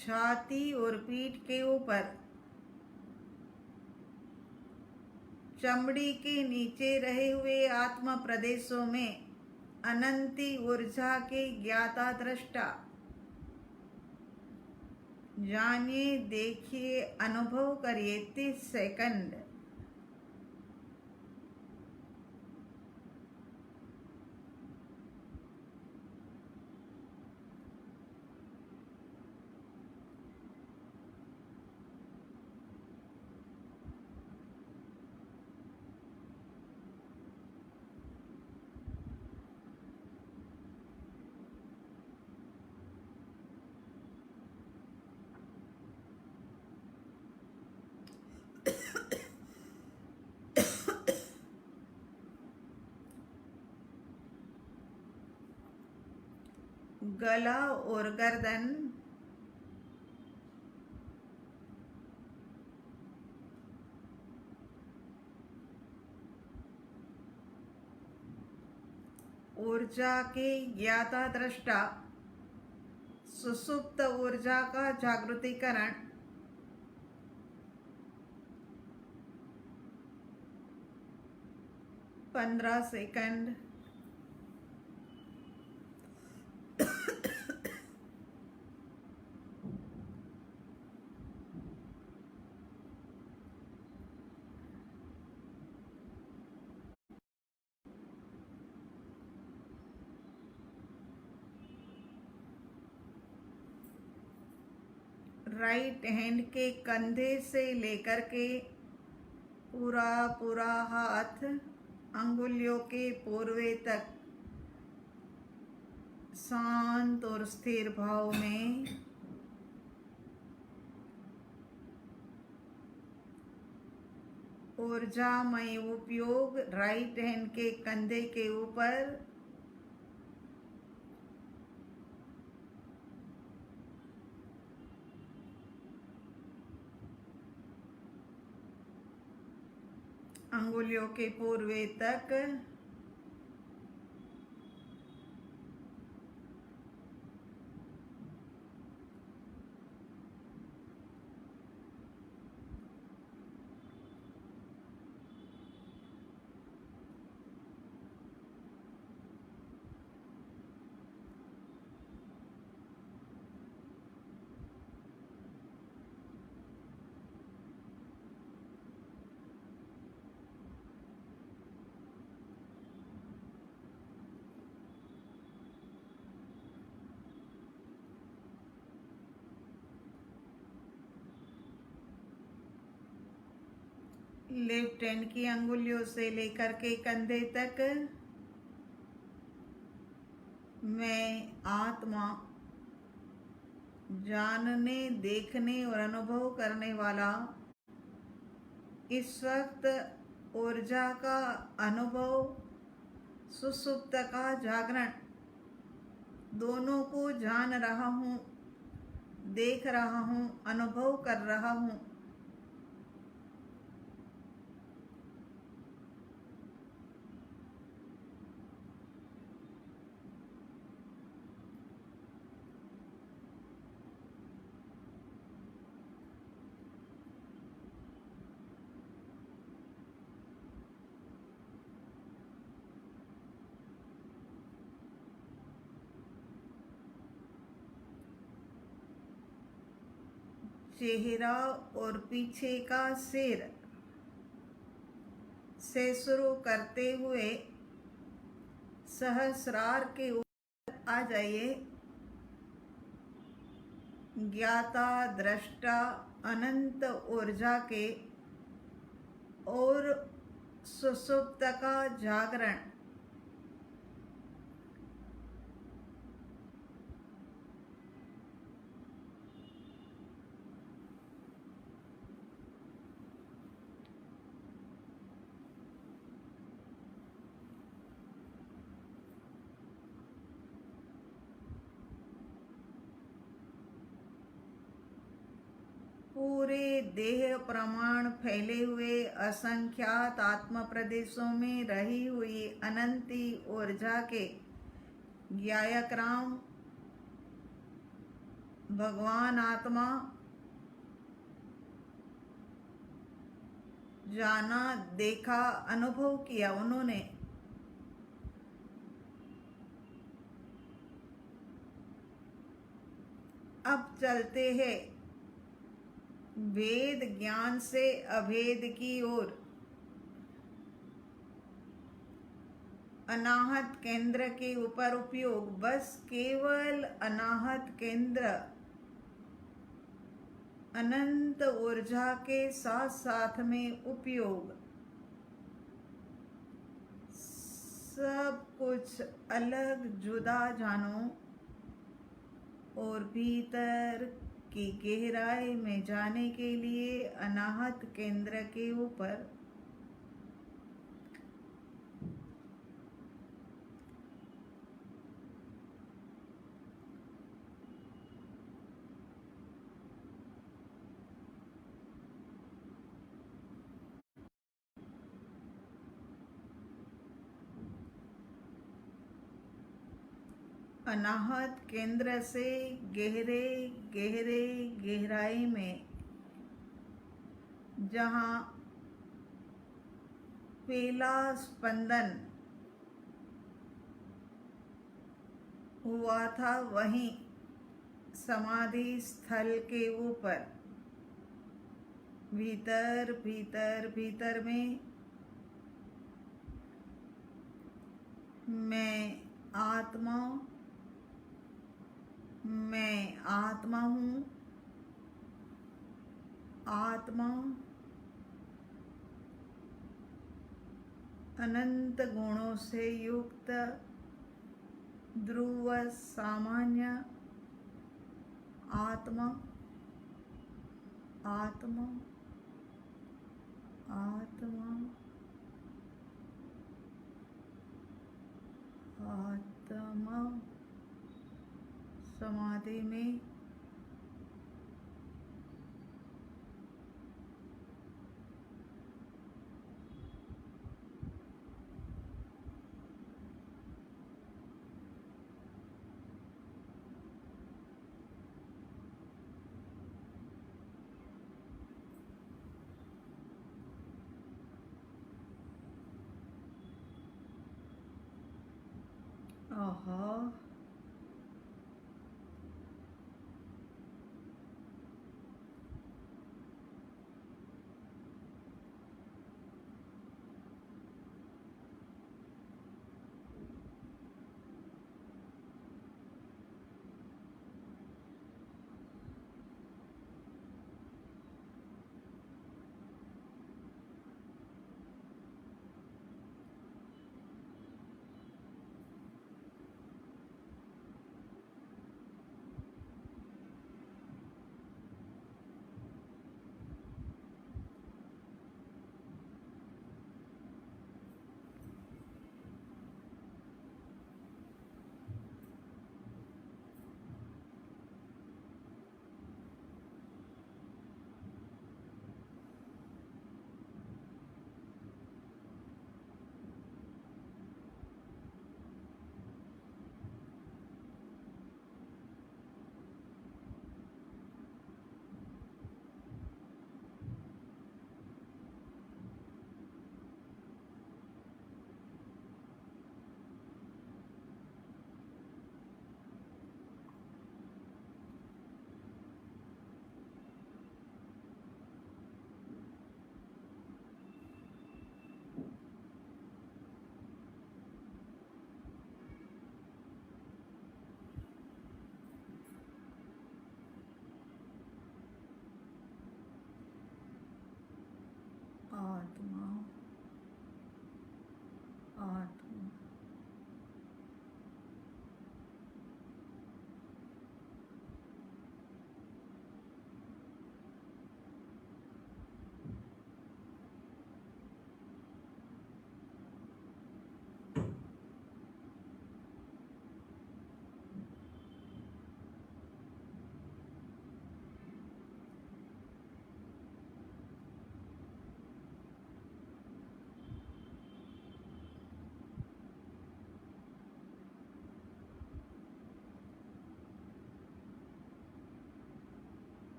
छाती और पीठ के ऊपर, चमड़ी के नीचे रहे हुए आत्म प्रदेशों में अनंती ऊर्जा के ज्ञाता दृष्टा। जानिए, देखिए, अनुभव करिए। 30 सेकंड। गला और गर्दन, ऊर्जा के ज्ञाता दृष्टा, सुसुप्त ऊर्जा का जागृतिकरण, 15 सेकंड। राइट हैंड के कंधे से लेकर के पूरा हाथ अंगुलियों के पोरवे तक शांत और स्थिर भाव में ऊर्जामय उपयोग राइट हैंड के कंधे के ऊपर अंगुलियों के पोरवे तक लेफ्ट हैंड की अंगुलियों से लेकर के कंधे तक मैं आत्मा, जानने, देखने और अनुभव करने वाला, इस वक्त ऊर्जा का अनुभव, सुसुप्त का जागरण, दोनों को जान रहा हूँ, देख रहा हूँ, अनुभव कर रहा हूँ। चेहरा और पीछे का सिर से शुरू करते हुए सहस्रार के ऊपर आ जाइए। ज्ञाता दृष्टा अनंत ऊर्जा के और सुसुप्त का जागरण, पूरे देह प्रमाण फैले हुए असंख्यात आत्म प्रदेशों में रही हुई अनंती ऊर्जा के गायक राम भगवान आत्मा जाना, देखा, अनुभव किया उन्होंने। अब चलते हैं वेद ज्ञान से अभेद की ओर। अनाहत केंद्र के ऊपर उपयोग, बस केवल अनाहत केंद्र, अनंत ऊर्जा के साथ साथ में उपयोग, सब कुछ अलग जुदा जानो और भीतर की गहराई में जाने के लिए अनाहत केंद्र के ऊपर अनाहत केंद्र से गहरे गहरे गहराई में, जहाँ पहला स्पंदन हुआ था, वहीं समाधि स्थल के ऊपर भीतर भीतर भीतर में मैं आत्मा हूँ। आत्मा अनंत गुणों से युक्त ध्रुव सामान्य आत्मा आत्मा आत्मा आत्मा समाधि में आहा आत्मा आत्मा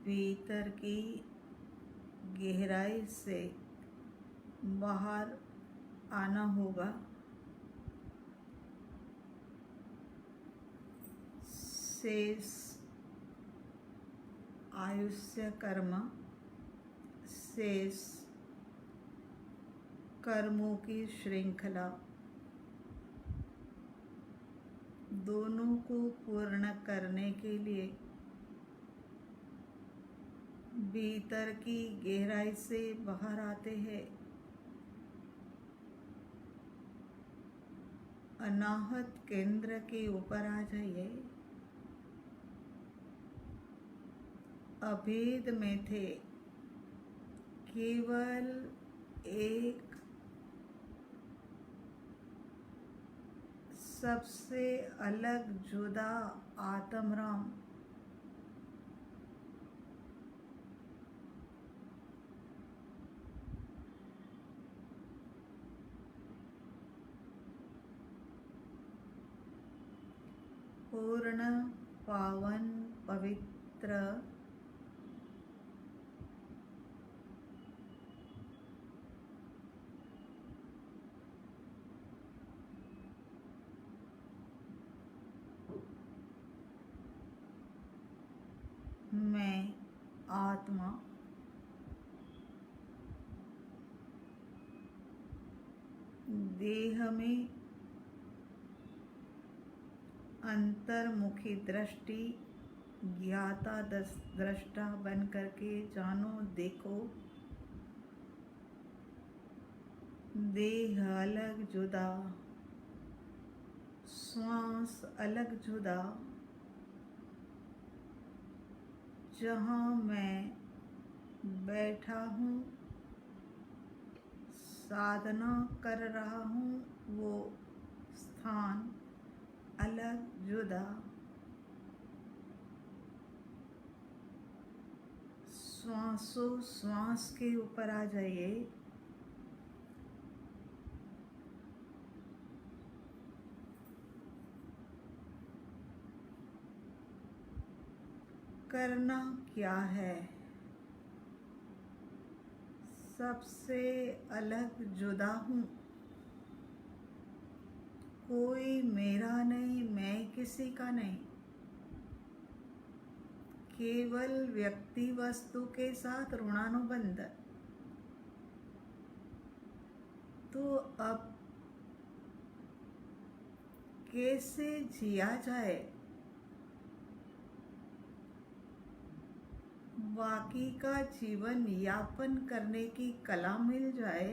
भीतर की गहराई से बाहर आना होगा। शेष आयुष्य कर्म, शेष कर्मों की श्रृंखला, दोनों को पूर्ण करने के लिए भीतर की गहराई से बाहर आते हैं। अनाहत केंद्र के ऊपर आ जाइए। अभेद में थे, केवल एक सबसे अलग जुदा आत्मराम। पूर्ण, पावन, पवित्र, मैं आत्मा देह में अंतर्मुखी दृष्टि, ज्ञाता दृष्टा बन करके जानो, देखो। देह अलग जुदा, श्वास अलग जुदा, जहाँ मैं बैठा हूँ, साधना कर रहा हूँ, वो स्थान अलग जुदा। श्वास के ऊपर आ जाइए। करना क्या है? सबसे अलग जुदा हूँ, कोई मेरा नहीं, मैं किसी का नहीं, केवल व्यक्ति वस्तु के साथ ऋणानुबंध। तो अब कैसे जिया जाए? बाकी का जीवन यापन करने की कला मिल जाए।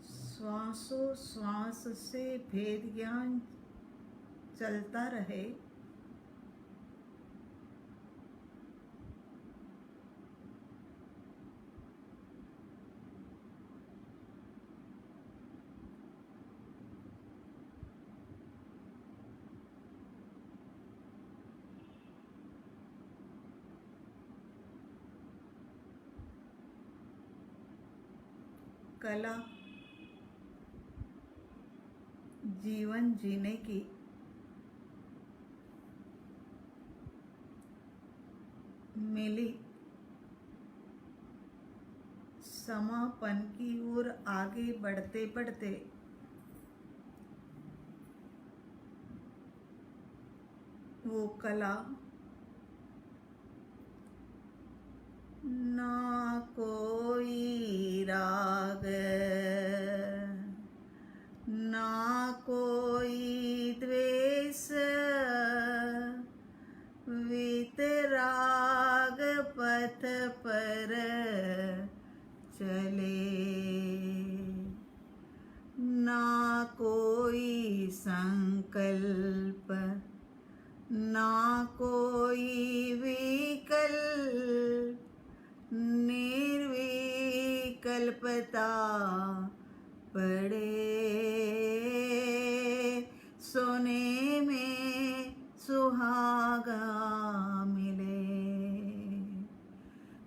श्वास से भेद ज्ञान चलता रहे। कला जीवन जीने की मिली, समापन की ओर आगे बढ़ते बढ़ते वो कला ना कोई राग, ना कोई द्वेष, वीतराग पथ पर चले, ना कोई संकल्प, ना कोई विकल्प, निर्विकल्पता पड़े, सोने में सुहागा मिले,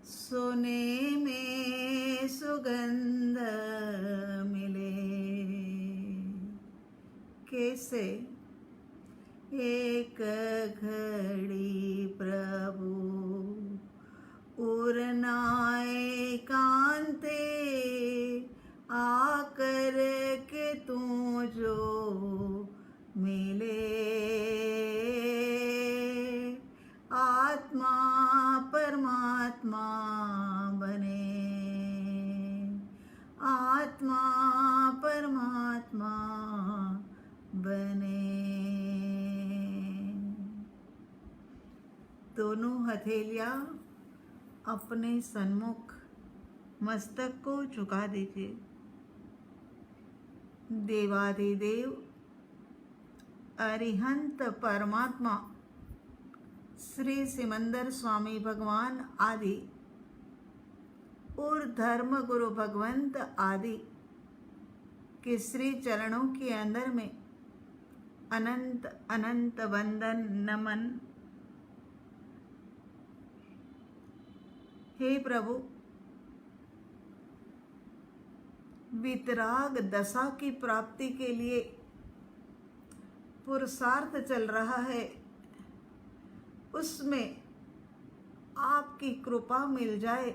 सोने में सुगंध मिले। कैसे? एक घड़ी प्रभु उड़नाए कांते, आकर के तू जो मिले, आत्मा परमात्मा बने, आत्मा परमात्मा बने। दोनों हथेलियाँ अपने सन्मुख मस्तक को झुका दीजिए। देवाधिदेव अरिहंत परमात्मा श्री सिमंदर स्वामी भगवान आदि और धर्म गुरु भगवंत आदि के श्री चरणों के अंदर में अनंत अनंत वंदन नमन। हे प्रभु, वितराग दशा की प्राप्ति के लिए पुरुषार्थ चल रहा है, उसमें आपकी कृपा मिल जाए।